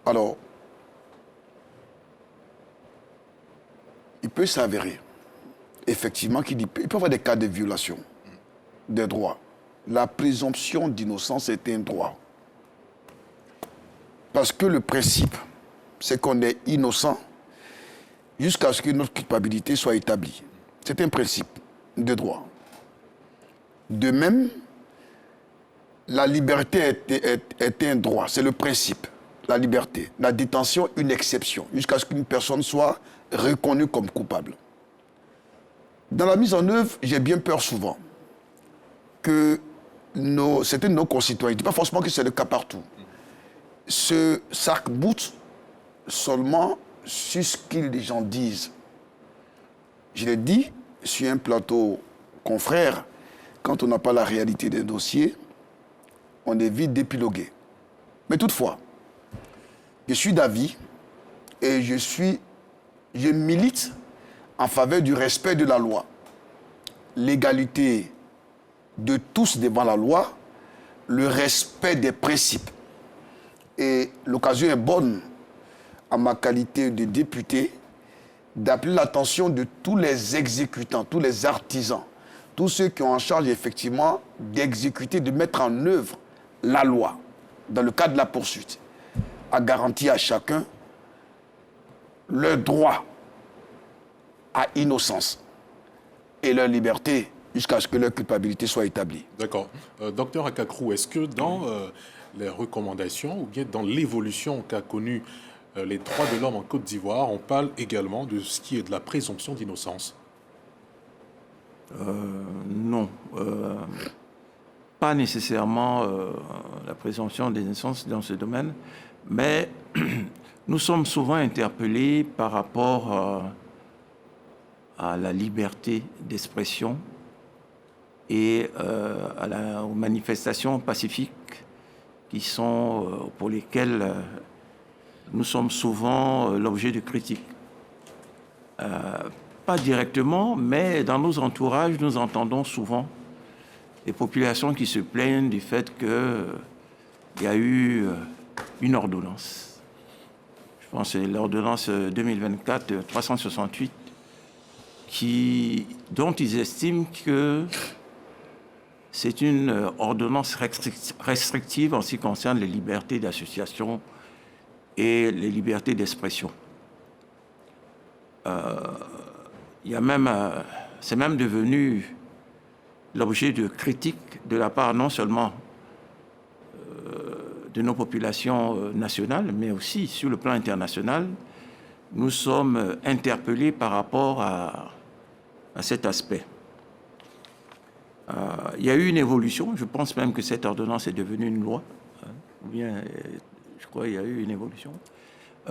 Alors, il peut s'avérer, effectivement, qu'il peut y avoir des cas de violation des droits. La présomption d'innocence est un droit. Parce que le principe, c'est qu'on est innocent jusqu'à ce que notre culpabilité soit établie. C'est un principe de droit. De même, la liberté est un droit, c'est le principe, la liberté. La détention, une exception, jusqu'à ce qu'une personne soit reconnue comme coupable. Dans la mise en œuvre, j'ai bien peur souvent que certains de nos concitoyens, je ne dis pas forcément que c'est le cas partout, se s'arc-boutent seulement sur ce que les gens disent. Je l'ai dit sur un plateau confrère, quand on n'a pas la réalité des dossiers, on évite d'épiloguer. Mais toutefois, je suis d'avis et je milite en faveur du respect de la loi. L'égalité de tous devant la loi, le respect des principes. Et l'occasion est bonne, à ma qualité de député, d'appeler l'attention de tous les exécutants, tous les artisans, tous ceux qui ont en charge effectivement d'exécuter, de mettre en œuvre la loi, dans le cadre de la poursuite, à garantir à chacun leur droit à innocence et leur liberté jusqu'à ce que leur culpabilité soit établie. D'accord. Docteur Akakrou, est-ce que dans les recommandations ou bien dans l'évolution qu'a connue les droits de l'homme en Côte d'Ivoire, on parle également de ce qui est de la présomption d'innocence? Non. Pas nécessairement la présomption d'innocence dans ce domaine, mais nous sommes souvent interpellés par rapport à la liberté d'expression et aux manifestations pacifiques pour lesquelles nous sommes souvent l'objet de critiques. pas directement, mais dans nos entourages, nous entendons souvent des populations qui se plaignent du fait qu'il y a eu une ordonnance. Je pense que c'est l'ordonnance 2024-368 dont ils estiment que c'est une ordonnance restrictive en ce qui concerne les libertés d'association et les libertés d'expression. C'est même devenu l'objet de critiques de la part non seulement de nos populations nationales, mais aussi sur le plan international. Nous sommes interpellés par rapport à cet aspect. Il y a eu une évolution, je pense même que cette ordonnance est devenue une loi, ou bien je crois qu'il y a eu une évolution.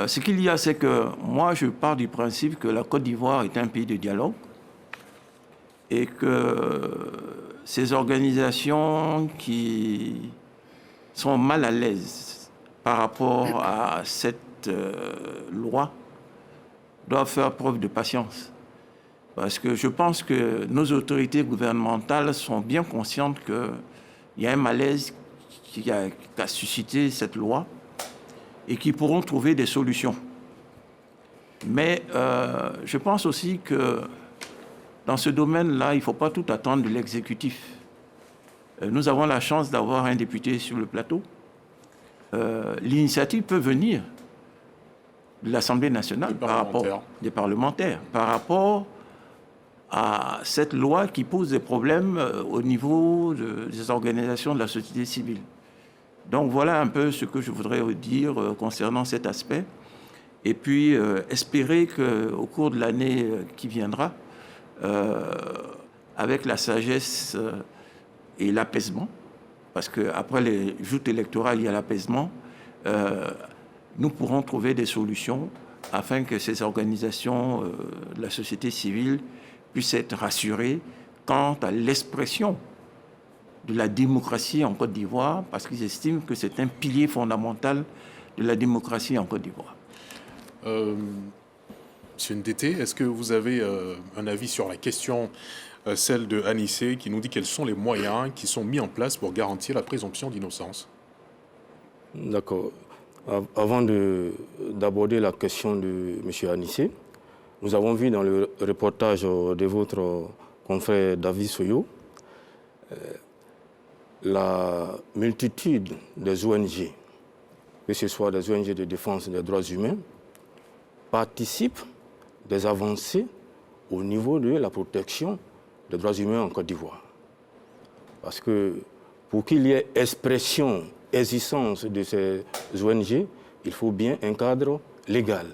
Ce qu'il y a, c'est que moi je pars du principe que la Côte d'Ivoire est un pays de dialogue et que ces organisations qui sont mal à l'aise par rapport à cette loi doivent faire preuve de patience. Parce que je pense que nos autorités gouvernementales sont bien conscientes qu'il y a un malaise qui a suscité cette loi et qui pourront trouver des solutions. Mais je pense aussi que dans ce domaine-là, il ne faut pas tout attendre de l'exécutif. Nous avons la chance d'avoir un député sur le plateau. L'initiative peut venir de l'Assemblée nationale des parlementaires par rapport à cette loi qui pose des problèmes au niveau des organisations de la société civile. Donc voilà un peu ce que je voudrais dire concernant cet aspect. Et puis espérer qu'au cours de l'année qui viendra, avec la sagesse et l'apaisement, parce qu'après les joutes électorales, il y a l'apaisement, nous pourrons trouver des solutions afin que ces organisations de la société civile puissent être rassurées quant à l'expression de la démocratie en Côte d'Ivoire, parce qu'ils estiment que c'est un pilier fondamental de la démocratie en Côte d'Ivoire. Monsieur Ndété, est-ce que vous avez un avis sur la question, celle de Anissé, qui nous dit quels sont les moyens qui sont mis en place pour garantir la présomption d'innocence? D'accord. Avant d'aborder la question de M. Anissé, nous avons vu dans le reportage de votre confrère David Soyo la multitude des ONG, que ce soit des ONG de défense des droits humains, participent des avancées au niveau de la protection des droits humains en Côte d'Ivoire. Parce que pour qu'il y ait expression, existence de ces ONG, il faut bien un cadre légal.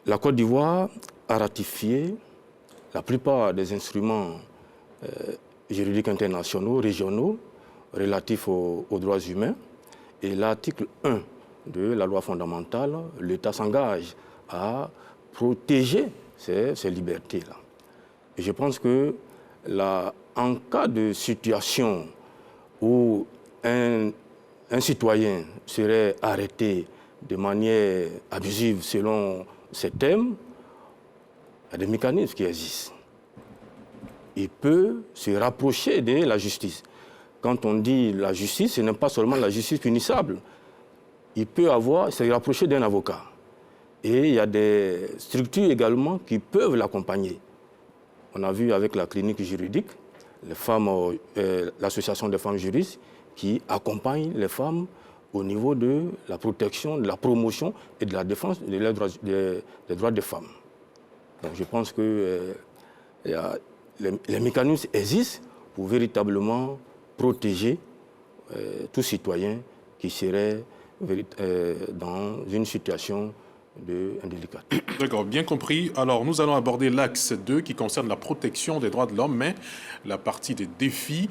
La Côte d'Ivoire a ratifié la plupart des instruments juridiques internationaux, régionaux, relatifs aux droits humains. Et l'article 1 de la loi fondamentale, l'État s'engage à protéger ces libertés-là. Et je pense que en cas de situation où un citoyen serait arrêté de manière abusive selon ces thèmes, il y a des mécanismes qui existent. Il peut se rapprocher de la justice. Quand on dit la justice, ce n'est pas seulement la justice punissable. Il peut se rapprocher d'un avocat. Et il y a des structures également qui peuvent l'accompagner. On a vu avec la clinique juridique, l'association des femmes juristes qui accompagne les femmes au niveau de la protection, de la promotion et de la défense des droits des femmes. Donc je pense que les mécanismes existent pour véritablement protéger tout citoyen qui serait dans une situation indélicate. D'accord, bien compris. Alors, nous allons aborder l'axe 2 qui concerne la protection des droits de l'homme, mais la partie des défis.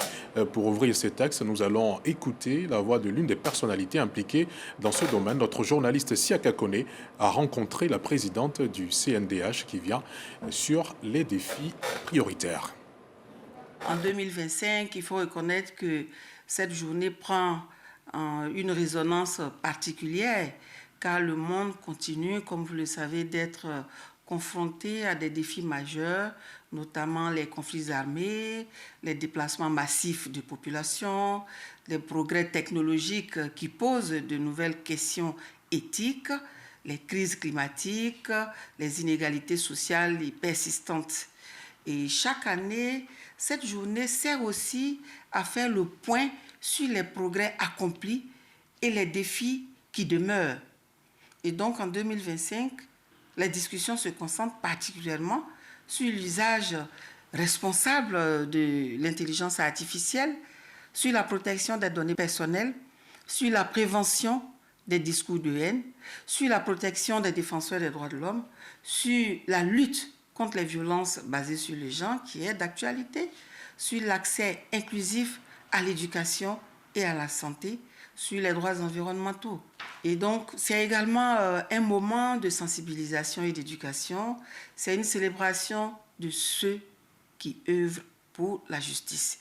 Pour ouvrir cet axe, nous allons écouter la voix de l'une des personnalités impliquées dans ce domaine. Notre journaliste Siaka Kone a rencontré la présidente du CNDH qui vient sur les défis prioritaires. En 2025, il faut reconnaître que cette journée prend une résonance particulière car le monde continue, comme vous le savez, d'être confronté à des défis majeurs, notamment les conflits armés, les déplacements massifs de population, les progrès technologiques qui posent de nouvelles questions éthiques, les crises climatiques, les inégalités sociales persistantes. Et chaque année, cette journée sert aussi à faire le point sur les progrès accomplis et les défis qui demeurent. Et donc en 2025, les discussions se concentrent particulièrement sur l'usage responsable de l'intelligence artificielle, sur la protection des données personnelles, sur la prévention des discours de haine, sur la protection des défenseurs des droits de l'homme, sur la lutte contre les violences basées sur le genre, qui est d'actualité, sur l'accès inclusif à l'éducation et à la santé, sur les droits environnementaux. Et donc, c'est également un moment de sensibilisation et d'éducation. C'est une célébration de ceux qui œuvrent pour la justice.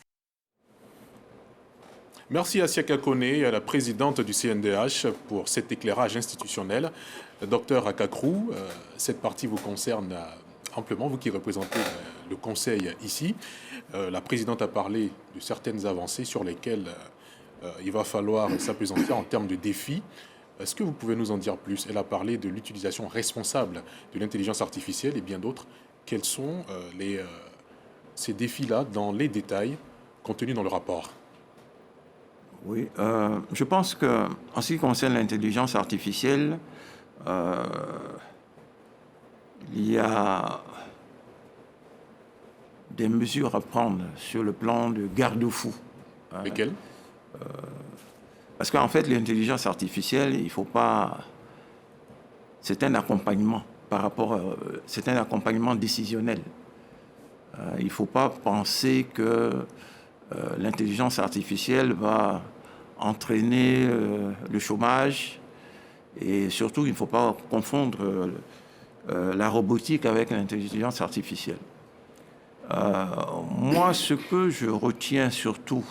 Merci à Siaka Kone, à la présidente du CNDH, pour cet éclairage institutionnel. Docteur Akakrou, cette partie vous concerne amplement, vous qui représentez le Conseil ici. La présidente a parlé de certaines avancées sur lesquelles il va falloir s'appesantir en termes de défis. Est-ce que vous pouvez nous en dire plus? Elle a parlé de l'utilisation responsable de l'intelligence artificielle et bien d'autres. Quels sont ces défis-là dans les détails contenus dans le rapport? Oui, je pense qu'en ce qui concerne l'intelligence artificielle, il y a des mesures à prendre sur le plan de garde-fou. Lesquelles? Parce qu'en fait, l'intelligence artificielle, il ne faut pas... C'est un accompagnement par rapport... c'est un accompagnement décisionnel. Il ne faut pas penser que l'intelligence artificielle va entraîner le chômage et surtout, il ne faut pas confondre la robotique avec l'intelligence artificielle. Moi, ce que je retiens surtout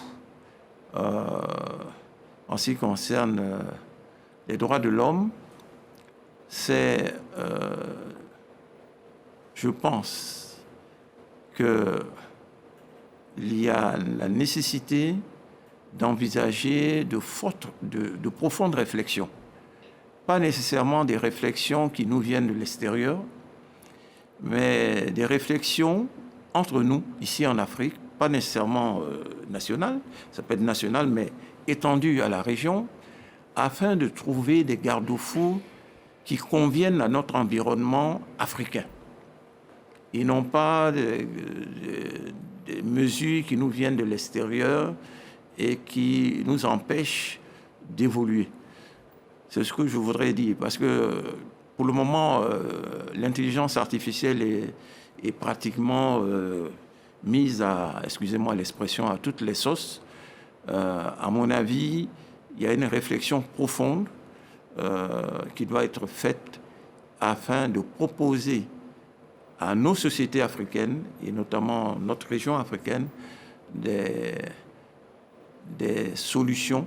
en ce qui concerne les droits de l'homme, c'est, je pense, qu'il y a la nécessité d'envisager de profondes réflexions. Pas nécessairement des réflexions qui nous viennent de l'extérieur, mais des réflexions entre nous, ici en Afrique, pas nécessairement nationales, ça peut être national, mais étendues à la région, afin de trouver des garde-fous qui conviennent à notre environnement africain. Et non pas des mesures qui nous viennent de l'extérieur et qui nous empêchent d'évoluer. C'est ce que je voudrais dire, parce que pour le moment, l'intelligence artificielle est pratiquement mise à, excusez-moi l'expression, à toutes les sauces. À mon avis, il y a une réflexion profonde qui doit être faite afin de proposer à nos sociétés africaines, et notamment notre région africaine, des solutions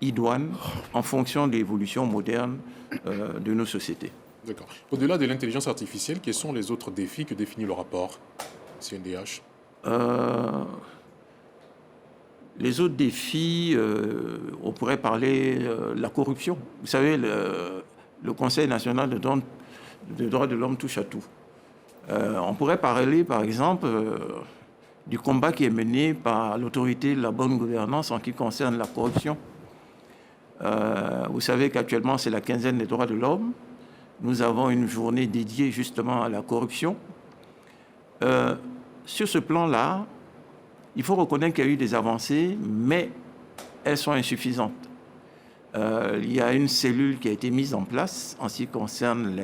idoines en fonction de l'évolution moderne de nos sociétés. D'accord. Au-delà de l'intelligence artificielle, quels sont les autres défis que définit le rapport CNDH? Les autres défis, on pourrait parler de la corruption. Vous savez, le Conseil national des droits de l'homme touche à tout. On pourrait parler, par exemple, du combat qui est mené par l'autorité de la bonne gouvernance en ce qui concerne la corruption. Vous savez qu'actuellement, c'est la quinzaine des droits de l'homme. Nous avons une journée dédiée justement à la corruption. Sur ce plan-là, il faut reconnaître qu'il y a eu des avancées, mais elles sont insuffisantes. Il y a une cellule qui a été mise en place en ce qui concerne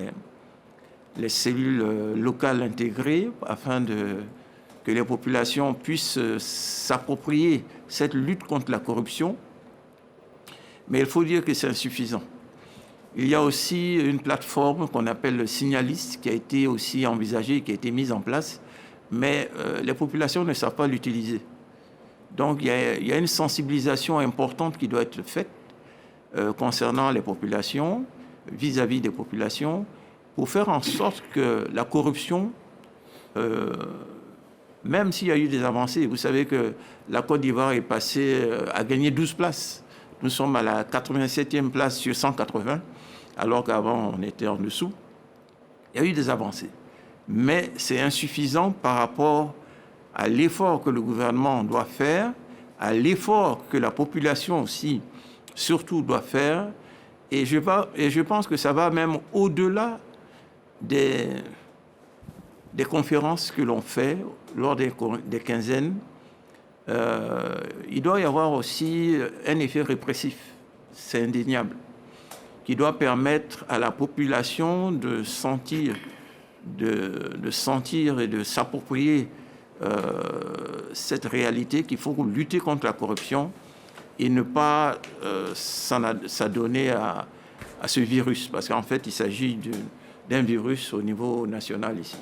les cellules locales intégrées afin que les populations puissent s'approprier cette lutte contre la corruption. Mais il faut dire que c'est insuffisant. Il y a aussi une plateforme qu'on appelle le Signaliste qui a été aussi envisagée, qui a été mise en place, mais les populations ne savent pas l'utiliser. Donc il y a une sensibilisation importante qui doit être faite concernant les populations, vis-à-vis des populations pour faire en sorte que la corruption, même s'il y a eu des avancées, vous savez que la Côte d'Ivoire est passée à gagner 12 places. Nous sommes à la 87e place sur 180, alors qu'avant on était en dessous. Il y a eu des avancées. Mais c'est insuffisant par rapport à l'effort que le gouvernement doit faire, à l'effort que la population aussi, surtout, doit faire. Et je pense que ça va même au-delà des conférences que l'on fait lors des quinzaines. Il doit y avoir aussi un effet répressif, c'est indéniable, qui doit permettre à la population de sentir et de s'approprier cette réalité qu'il faut lutter contre la corruption et ne pas s'adonner à ce virus, parce qu'en fait, il s'agit d'un virus au niveau national ici.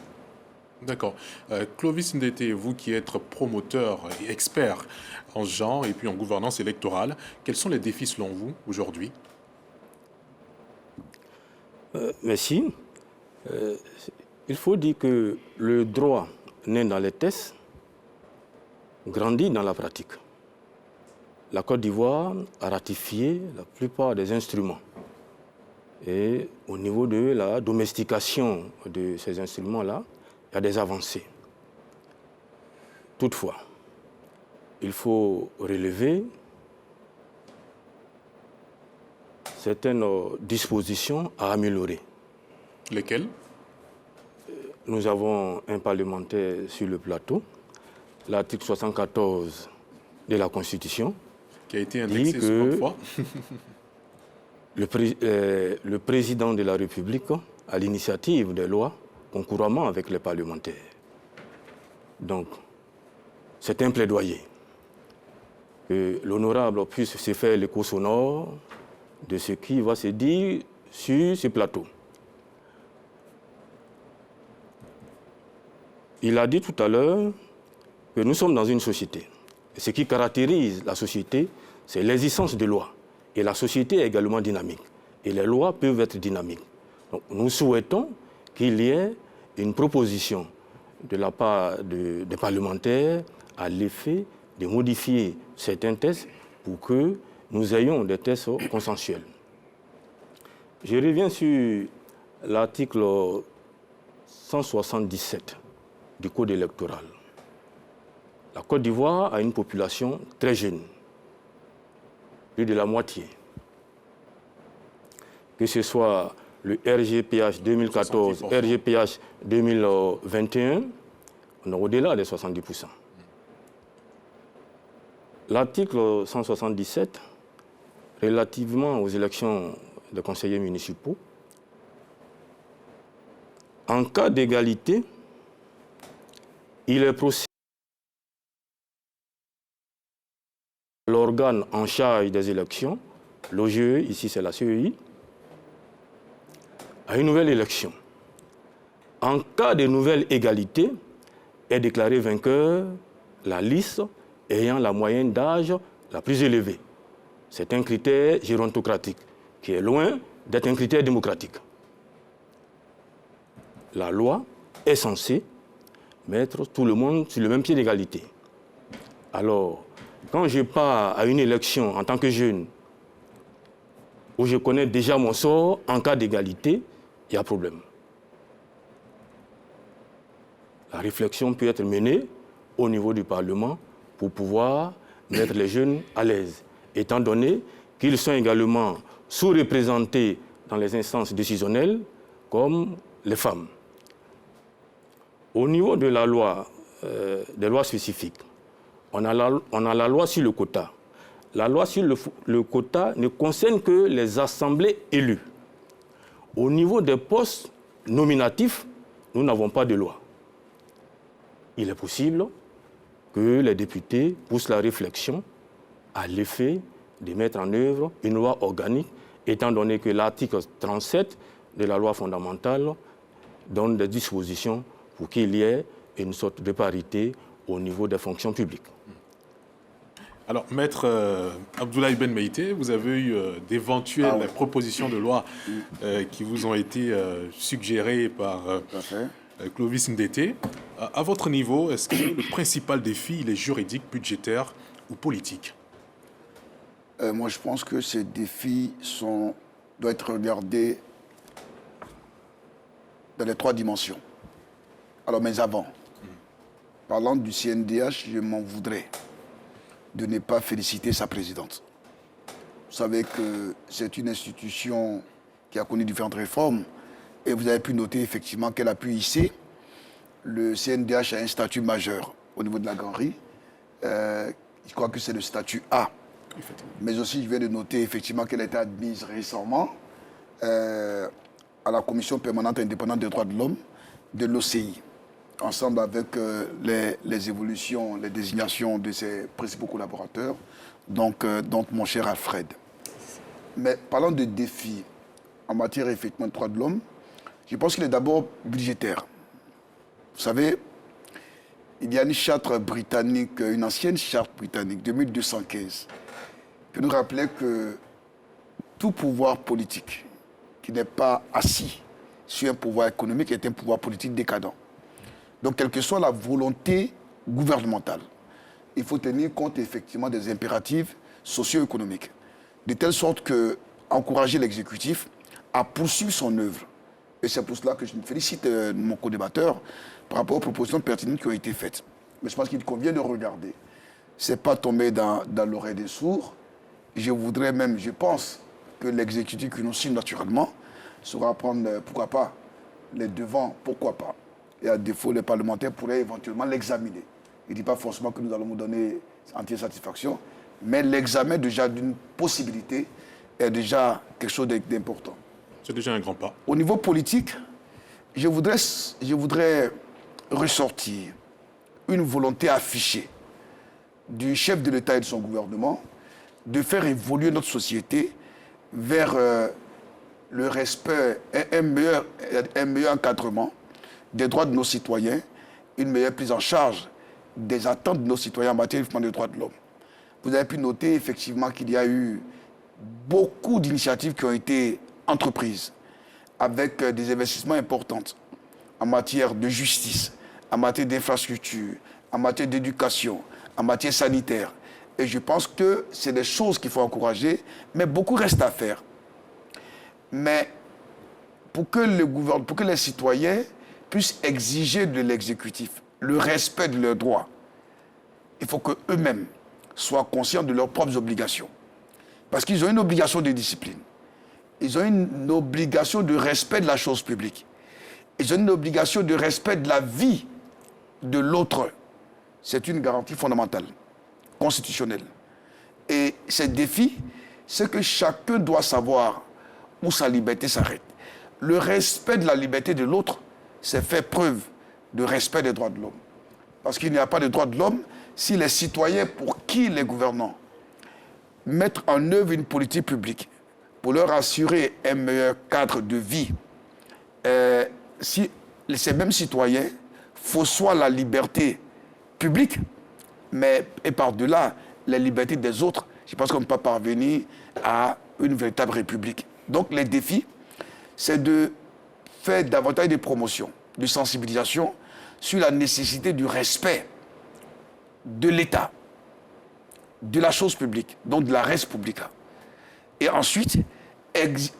D'accord. Clovis Ndete, vous qui êtes promoteur et expert en genre et puis en gouvernance électorale, quels sont les défis selon vous aujourd'hui? Merci. Il faut dire que le droit né dans les tests grandit dans la pratique. La Côte d'Ivoire a ratifié la plupart des instruments. Et au niveau de la domestication de ces instruments-là, il y a des avancées. Toutefois, il faut relever certaines dispositions à améliorer. Lesquelles? Nous avons un parlementaire sur le plateau, l'article 74 de la Constitution, qui a été indexé souvent fois. Le président de la République, à l'initiative des lois, concouramment avec les parlementaires. Donc, c'est un plaidoyer. Que l'honorable puisse se faire l'écho sonore de ce qui va se dire sur ce plateau. Il a dit tout à l'heure que nous sommes dans une société. Et ce qui caractérise la société, c'est l'existence de lois. Et la société est également dynamique. Et les lois peuvent être dynamiques. Donc, nous souhaitons qu'il y ait une proposition de la part des parlementaires à l'effet de modifier certains tests pour que nous ayons des tests consensuels. Je reviens sur l'article 177 du Code électoral. La Côte d'Ivoire a une population très jeune, plus de la moitié. Que ce soit le RGPH 2014, RGPH 2021, on est au-delà des 70%. L'article 177, relativement aux élections des conseillers municipaux, en cas d'égalité, il est possible l'organe en charge des élections, l'OGE, ici c'est la CEI, à une nouvelle élection. En cas de nouvelle égalité, est déclaré vainqueur la liste ayant la moyenne d'âge la plus élevée. C'est un critère gérontocratique qui est loin d'être un critère démocratique. La loi est censée mettre tout le monde sur le même pied d'égalité. Alors, quand je pars à une élection en tant que jeune, où je connais déjà mon sort, en cas d'égalité, il y a problème. La réflexion peut être menée au niveau du Parlement pour pouvoir mettre les jeunes à l'aise, étant donné qu'ils sont également sous-représentés dans les instances décisionnelles comme les femmes. Au niveau de la loi, des lois spécifiques, on a la loi sur le quota. La loi sur le quota ne concerne que les assemblées élues. Au niveau des postes nominatifs, nous n'avons pas de loi. Il est possible que les députés poussent la réflexion à l'effet de mettre en œuvre une loi organique, étant donné que l'article 37 de la loi fondamentale donne des dispositions pour qu'il y ait une sorte de parité au niveau des fonctions publiques. Alors, Maître Abdoulaye Ben Meïté, vous avez eu d'éventuelles propositions de loi qui vous ont été suggérées par Clovis Ndete. À votre niveau, est-ce que le principal défi, il est juridique, budgétaire ou politique? Moi, je pense que ces défis doivent être regardés dans les 3 dimensions. Alors, mais avant, parlant du CNDH, je m'en voudrais de ne pas féliciter sa présidente. Vous savez que c'est une institution qui a connu différentes réformes et vous avez pu noter effectivement qu'elle a pu hisser le CNDH a un statut majeur au niveau de la Gannerie. Je crois que c'est le statut A. Mais aussi, je viens de noter effectivement qu'elle a été admise récemment à la Commission permanente indépendante des droits de l'homme de l'OCI, ensemble avec les évolutions, les désignations de ses principaux collaborateurs, donc mon cher Alfred. Mais parlant de défis en matière effectivement de droits de l'homme, je pense qu'il est d'abord budgétaire. Vous savez, il y a une charte britannique, une ancienne charte britannique de 1215, qui nous rappelait que tout pouvoir politique qui n'est pas assis sur un pouvoir économique est un pouvoir politique décadent. Donc, quelle que soit la volonté gouvernementale, il faut tenir compte effectivement des impératifs socio-économiques, de telle sorte que encourager l'exécutif à poursuivre son œuvre. Et c'est pour cela que je me félicite mon co-débatteur par rapport aux propositions pertinentes qui ont été faites. Mais je pense qu'il convient de regarder. Ce n'est pas tomber dans l'oreille des sourds. Je voudrais même, je pense, que l'exécutif qui nous suit naturellement saura prendre, pourquoi pas, les devants, pourquoi pas. Et à défaut, les parlementaires pourraient éventuellement l'examiner. Il ne dit pas forcément que nous allons vous donner entière satisfaction, mais l'examen déjà d'une possibilité est déjà quelque chose d'important. C'est déjà un grand pas. Au niveau politique, je voudrais ressortir une volonté affichée du chef de l'État et de son gouvernement de faire évoluer notre société vers le respect, un meilleur encadrement des droits de nos citoyens, une meilleure prise en charge des attentes de nos citoyens en matière de droits de l'homme. Vous avez pu noter effectivement qu'il y a eu beaucoup d'initiatives qui ont été entreprises avec des investissements importants en matière de justice, en matière d'infrastructure, en matière d'éducation, en matière sanitaire. Et je pense que c'est des choses qu'il faut encourager, mais beaucoup reste à faire. Mais pour que les citoyens puissent exiger de l'exécutif le respect de leurs droits, il faut qu'eux-mêmes soient conscients de leurs propres obligations. Parce qu'ils ont une obligation de discipline. Ils ont une obligation de respect de la chose publique. Ils ont une obligation de respect de la vie de l'autre. C'est une garantie fondamentale, constitutionnelle. Et ce défi, c'est que chacun doit savoir où sa liberté s'arrête. Le respect de la liberté de l'autre, c'est faire preuve de respect des droits de l'homme. Parce qu'il n'y a pas de droits de l'homme si les citoyens pour qui les gouvernants mettent en œuvre une politique publique pour leur assurer un meilleur cadre de vie, si ces mêmes citoyens faussoient la liberté publique, et par-delà la liberté des autres, je pense qu'on ne peut pas parvenir à une véritable république. Donc les défis, c'est de faire davantage de promotions, de sensibilisation sur la nécessité du respect de l'État, de la chose publique, donc de la res publica. Et ensuite,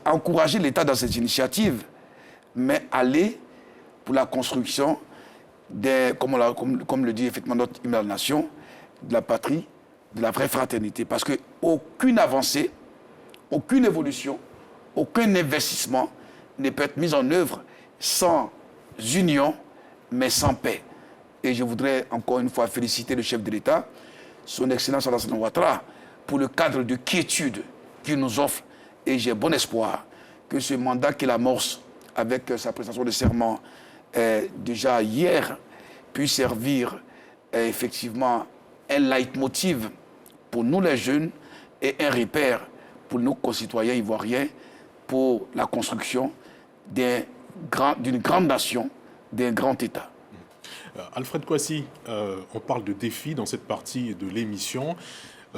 encourager l'État dans cette initiative, mais aller pour la construction comme le dit effectivement notre hymne à la nation, de la patrie, de la vraie fraternité. Parce qu'aucune avancée, aucune évolution, aucun investissement ne peut être mis en œuvre sans union, mais sans paix. Et je voudrais encore une fois féliciter le chef de l'État, son Excellence Alassane Ouattara, pour le cadre de quiétude qu'il nous offre. Et j'ai bon espoir que ce mandat qu'il amorce avec sa prestation de serment déjà hier puisse servir effectivement un leitmotiv pour nous les jeunes et un repère pour nos concitoyens ivoiriens pour la construction d'une grande nation, d'un grand État. Alfred Kouassi, on parle de défis dans cette partie de l'émission.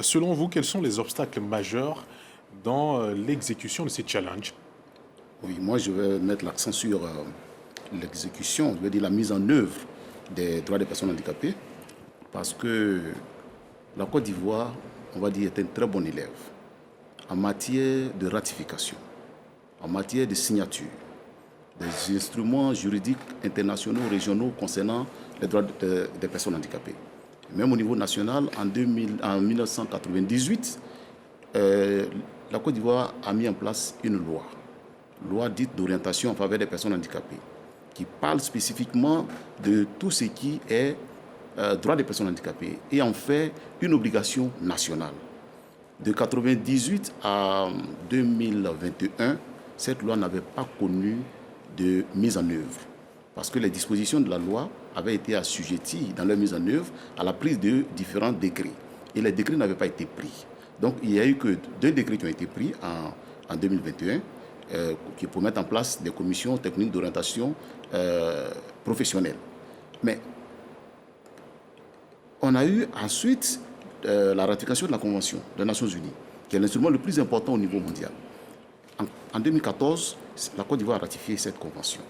Selon vous, quels sont les obstacles majeurs dans l'exécution de ces challenges? Oui, moi je vais mettre l'accent sur l'exécution, je veux dire la mise en œuvre des droits des personnes handicapées, parce que la Côte d'Ivoire, on va dire, est un très bon élève en matière de ratification, en matière de signature, des instruments juridiques internationaux, régionaux concernant les droits des personnes handicapées. Même au niveau national, en 1998, la Côte d'Ivoire a mis en place une loi dite d'orientation en faveur des personnes handicapées, qui parle spécifiquement de tout ce qui est droit des personnes handicapées et en fait une obligation nationale. De 1998 à 2021, cette loi n'avait pas connu de mise en œuvre, parce que les dispositions de la loi avaient été assujetties dans leur mise en œuvre à la prise de différents décrets. Et les décrets n'avaient pas été pris. Donc il n'y a eu que 2 décrets qui ont été pris en 2021, qui pour mettre en place des commissions techniques d'orientation professionnelle. Mais on a eu ensuite la ratification de la Convention des Nations Unies, qui est l'instrument le plus important au niveau mondial. En 2014, la Côte d'Ivoire a ratifié cette convention.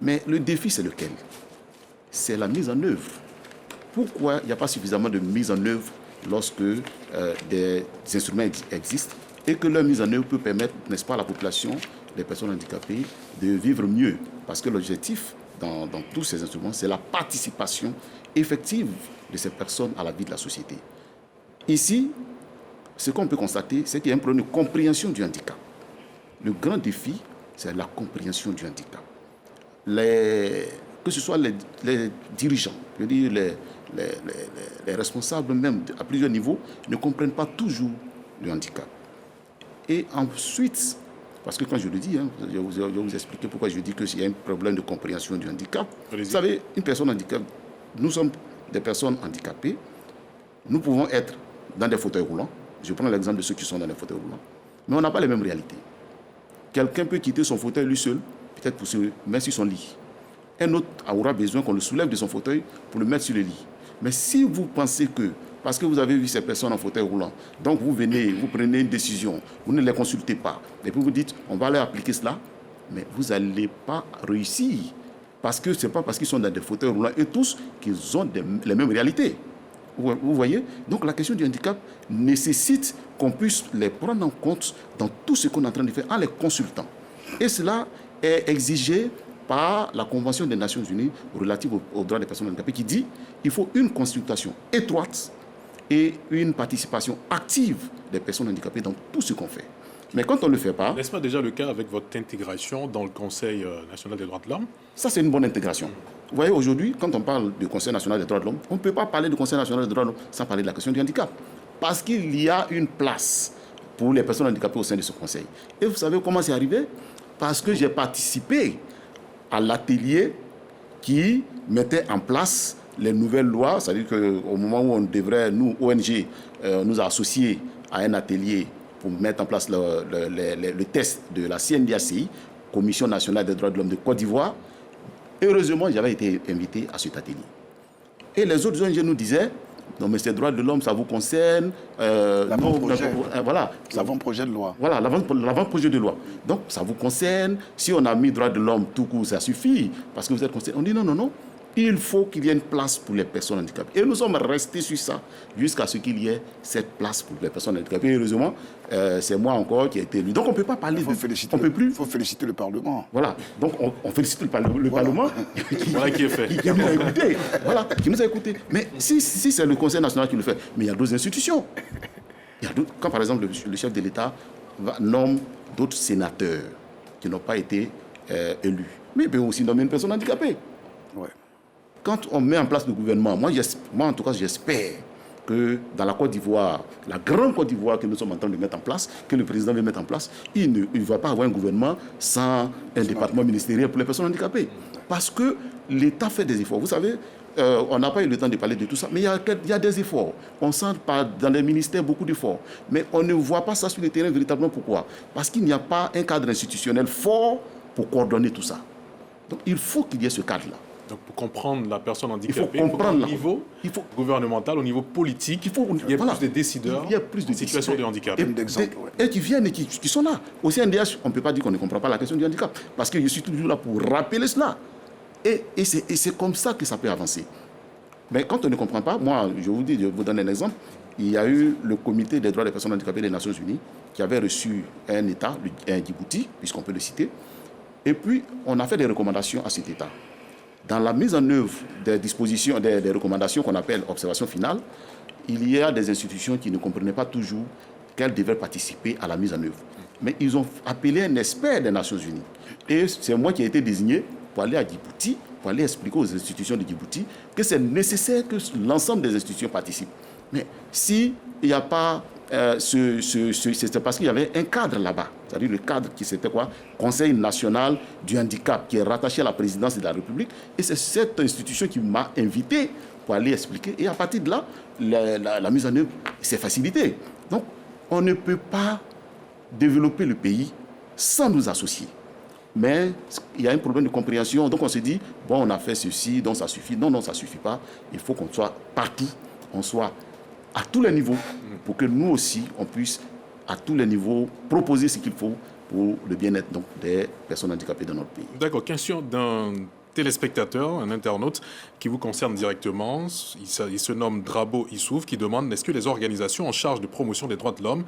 Mais le défi, c'est lequel? C'est la mise en œuvre. Pourquoi il n'y a pas suffisamment de mise en œuvre lorsque des instruments existent et que leur mise en œuvre peut permettre, n'est-ce pas, à la population, des personnes handicapées, de vivre mieux? Parce que l'objectif dans tous ces instruments, c'est la participation effective de ces personnes à la vie de la société. Ici, ce qu'on peut constater, c'est qu'il y a un problème de compréhension du handicap. Le grand défi, c'est la compréhension du handicap. Que ce soit les dirigeants, je veux dire les responsables même à plusieurs niveaux, ne comprennent pas toujours le handicap. Et ensuite, parce que quand je le dis, je vais vous expliquer pourquoi je dis qu'il y a un problème de compréhension du handicap. Vous savez, une personne handicapée, nous sommes des personnes handicapées, nous pouvons être dans des fauteuils roulants. Je prends l'exemple de ceux qui sont dans les fauteuils roulants. Mais on n'a pas les mêmes réalités. Quelqu'un peut quitter son fauteuil lui seul, peut-être pour se mettre sur son lit. Un autre aura besoin qu'on le soulève de son fauteuil pour le mettre sur le lit. Mais si vous pensez que, parce que vous avez vu ces personnes en fauteuil roulant, donc vous venez, vous prenez une décision, vous ne les consultez pas, et puis vous dites, on va leur appliquer cela, mais vous n'allez pas réussir. Parce que ce n'est pas parce qu'ils sont dans des fauteuils roulants et tous qu'ils ont les mêmes réalités. Vous voyez? Donc la question du handicap nécessite qu'on puisse les prendre en compte dans tout ce qu'on est en train de faire en les consultant. Et cela est exigé par la Convention des Nations Unies relative aux droits des personnes handicapées qui dit qu'il faut une consultation étroite et une participation active des personnes handicapées dans tout ce qu'on fait. Mais quand on ne le fait pas... N'est-ce pas déjà le cas avec votre intégration dans le Conseil national des droits de l'homme? Ça, c'est une bonne intégration. Vous voyez, aujourd'hui, quand on parle du Conseil national des droits de l'homme, on ne peut pas parler du Conseil national des droits de l'homme sans parler de la question du handicap. Parce qu'il y a une place pour les personnes handicapées au sein de ce Conseil. Et vous savez comment c'est arrivé? Parce que j'ai participé à l'atelier qui mettait en place les nouvelles lois. C'est-à-dire qu'au moment où on devrait, nous, ONG, nous associer à un atelier pour mettre en place le test de la CNDACI, Commission nationale des droits de l'homme de Côte d'Ivoire, heureusement, j'avais été invité à cet atelier. Et les autres ONG nous disaient, non mais ces droits de l'homme, ça vous concerne. L'avant-projet de loi. Voilà, l'avant-projet de loi. Donc, ça vous concerne. Si on a mis droits de l'homme tout court, ça suffit. Parce que vous êtes concerné. On dit non. Il faut qu'il y ait une place pour les personnes handicapées. Et nous sommes restés sur ça jusqu'à ce qu'il y ait cette place pour les personnes handicapées. Et heureusement, c'est moi encore qui ai été élu. Donc on ne peut pas parler Il faut féliciter le Parlement. Voilà. Donc on félicite le Parlement qui est fait. Qui nous a écoutés. Voilà, qui nous a écoutés. Mais si c'est le Conseil national qui le fait, mais il y a d'autres institutions. Quand par exemple le chef de l'État nomme d'autres sénateurs qui n'ont pas été élus, mais il peut aussi nommer une personne handicapée. Ouais. Quand on met en place le gouvernement, moi en tout cas j'espère que dans la Côte d'Ivoire, la grande Côte d'Ivoire que nous sommes en train de mettre en place, que le président veut mettre en place, il ne va pas avoir un gouvernement sans un département ministériel pour les personnes handicapées. Parce que l'État fait des efforts. Vous savez, on n'a pas eu le temps de parler de tout ça, mais il y a des efforts. On sent dans les ministères beaucoup d'efforts. Mais on ne voit pas ça sur le terrain véritablement. Pourquoi? Parce qu'il n'y a pas un cadre institutionnel fort pour coordonner tout ça. Donc il faut qu'il y ait ce cadre-là. Donc, pour comprendre la personne handicapée, comprendre au niveau gouvernemental, au niveau politique, il y a plus de décideurs, il y a plus de situations de handicap. Et qui viennent et qui sont là. Au CNDH, on ne peut pas dire qu'on ne comprend pas la question du handicap, parce que je suis toujours là pour rappeler cela. Et c'est comme ça que ça peut avancer. Mais quand on ne comprend pas, moi, je vous donne un exemple. Il y a eu le comité des droits des personnes handicapées des Nations Unies qui avait reçu un État, un Djibouti, puisqu'on peut le citer. Et puis, on a fait des recommandations à cet État. Dans la mise en œuvre des dispositions, des recommandations qu'on appelle observation finale, il y a des institutions qui ne comprenaient pas toujours qu'elles devaient participer à la mise en œuvre. Mais ils ont appelé un expert des Nations Unies. Et c'est moi qui ai été désigné pour aller à Djibouti, pour aller expliquer aux institutions de Djibouti que c'est nécessaire que l'ensemble des institutions participent. Mais s'il n'y a pas... c'est parce qu'il y avait un cadre là-bas. C'est-à-dire le cadre qui c'était quoi? Conseil national du handicap, qui est rattaché à la présidence de la République. Et c'est cette institution qui m'a invité pour aller expliquer. Et à partir de là, la mise en œuvre s'est facilitée. Donc, on ne peut pas développer le pays sans nous associer. Mais il y a un problème de compréhension. Donc, on se dit, bon, on a fait ceci, donc ça suffit. Non, ça ne suffit pas. Il faut qu'on soit partout, on soit à tous les niveaux, pour que nous aussi, on puisse, à tous les niveaux, proposer ce qu'il faut pour le bien-être des personnes handicapées dans notre pays. D'accord. Question d'un téléspectateur, un internaute, qui vous concerne directement. Il se nomme Drabo Issouf, qui demande, est-ce que les organisations en charge de promotion des droits de l'homme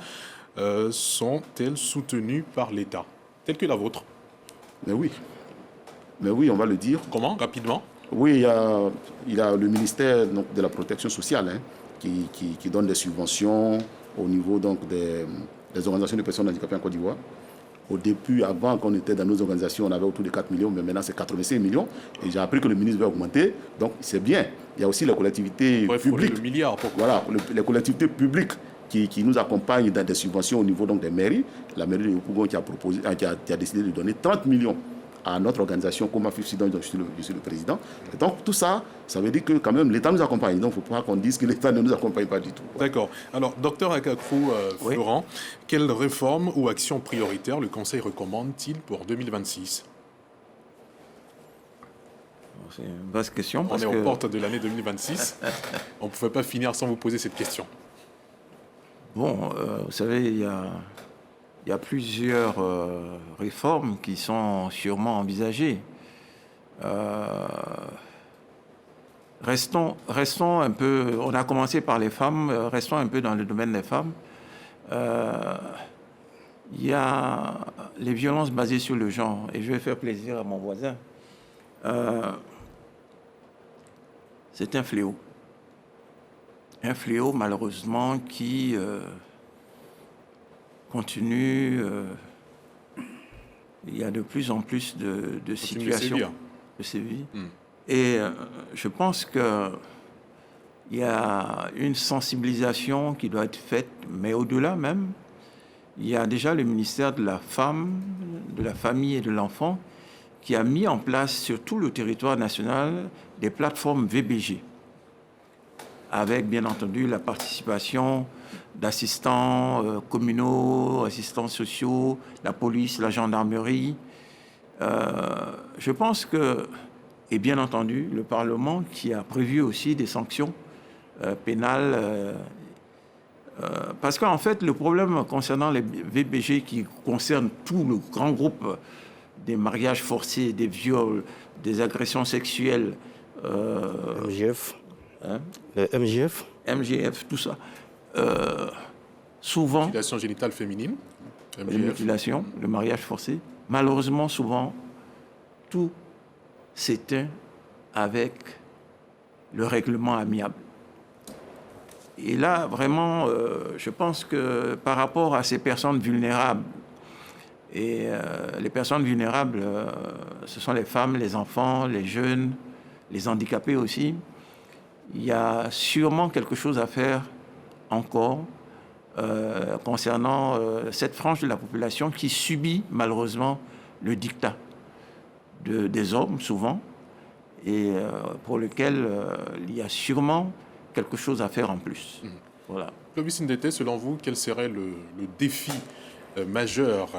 sont-elles soutenues par l'État, telles que la vôtre? Mais oui, on va le dire. Comment? Rapidement? Oui, il y a le ministère de la protection sociale, qui donne des subventions au niveau des organisations de personnes handicapées en Côte d'Ivoire. Au début, avant qu'on était dans nos organisations, on avait autour de 4 millions, mais maintenant c'est 85 millions. Et j'ai appris que le ministre veut augmenter, donc c'est bien. Il y a aussi les collectivités publiques. Le milliard, voilà, les collectivités publiques qui nous accompagnent dans des subventions au niveau des mairies. La mairie de Yopougon qui a décidé de donner 30 millions à notre organisation, comme AFIFSI, dont je suis le président. Et donc tout ça, ça veut dire que quand même l'État nous accompagne. Donc il ne faut pas qu'on dise que l'État ne nous accompagne pas du tout. D'accord. Alors, docteur Akakrou Florent, quelles réformes ou actions prioritaires le Conseil recommande-t-il pour 2026? C'est une vaste question. On est aux portes de l'année 2026. On ne pouvait pas finir sans vous poser cette question. Bon, vous savez, il y a plusieurs réformes qui sont sûrement envisagées. Restons un peu... On a commencé par les femmes, restons un peu dans le domaine des femmes. Il y a les violences basées sur le genre, et je vais faire plaisir à mon voisin. C'est un fléau. Un fléau, malheureusement, qui continue. Il y a de plus en plus de situations de sévir. Et je pense qu'il y a une sensibilisation qui doit être faite, mais au-delà même, il y a déjà le ministère de la Femme, de la Famille et de l'Enfant qui a mis en place sur tout le territoire national des plateformes VBG, avec bien entendu la participation d'assistants communaux, assistants sociaux, la police, la gendarmerie. Je pense que, et bien entendu, le Parlement qui a prévu aussi des sanctions pénales. Parce qu'en fait, le problème concernant les VBG qui concerne tout le grand groupe des mariages forcés, des viols, des agressions sexuelles... MGF. Hein? Le MGF. MGF, tout ça. Souvent... Mutilation génitale féminine. MGF. Les mutilations, le mariage forcé. Malheureusement, souvent, tout s'éteint avec le règlement amiable. Et là, vraiment, je pense que par rapport à ces personnes vulnérables, et les personnes vulnérables, ce sont les femmes, les enfants, les jeunes, les handicapés aussi, il y a sûrement quelque chose à faire encore concernant cette frange de la population qui subit malheureusement le diktat des hommes, souvent, et pour lequel il y a sûrement quelque chose à faire en plus. Voilà. Clovis Ndete, selon vous, quel serait le défi majeur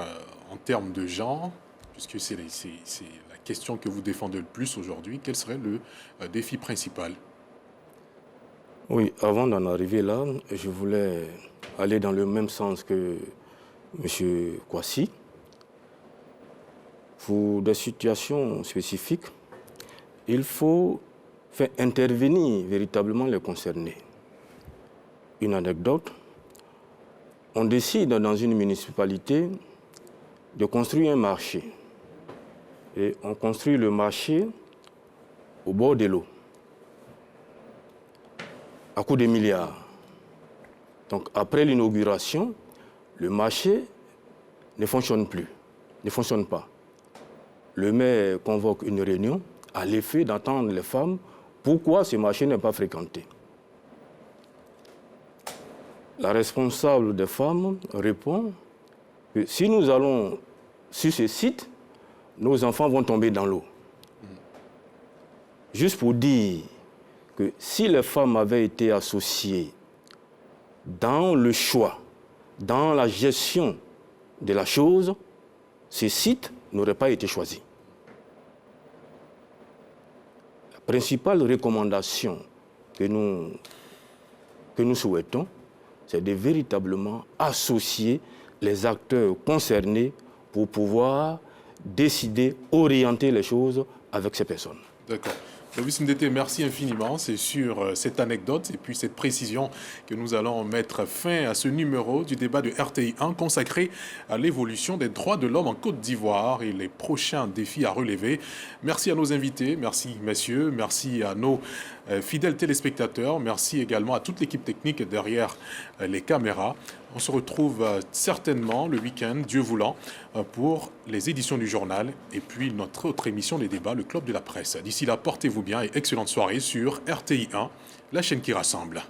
en termes de genre, puisque c'est la question que vous défendez le plus aujourd'hui. Quel serait le défi principal? Oui, avant d'en arriver là, je voulais aller dans le même sens que M. Kwasi. Pour des situations spécifiques, il faut faire intervenir véritablement les concernés. Une anecdote, on décide dans une municipalité de construire un marché. Et on construit le marché au bord de l'eau, à coût de milliards. Donc après l'inauguration, le marché ne fonctionne plus, ne fonctionne pas. Le maire convoque une réunion à l'effet d'entendre les femmes pourquoi ce marché n'est pas fréquenté. La responsable des femmes répond que si nous allons sur ce site, nos enfants vont tomber dans l'eau. Juste pour dire que si les femmes avaient été associées dans le choix, dans la gestion de la chose, ce site n'aurait pas été choisi. La principale recommandation que nous souhaitons, c'est de véritablement associer les acteurs concernés pour pouvoir décider, orienter les choses avec ces personnes. D'accord. Lovis Ndete, merci infiniment. C'est sur cette anecdote et puis cette précision que nous allons mettre fin à ce numéro du débat de RTI 1 consacré à l'évolution des droits de l'homme en Côte d'Ivoire et les prochains défis à relever. Merci à nos invités, merci messieurs, merci à nos fidèles téléspectateurs, merci également à toute l'équipe technique derrière les caméras. On se retrouve certainement le week-end, Dieu voulant, pour les éditions du journal et puis notre autre émission des débats, le Club de la Presse. D'ici là, portez-vous bien et excellente soirée sur RTI 1, la chaîne qui rassemble.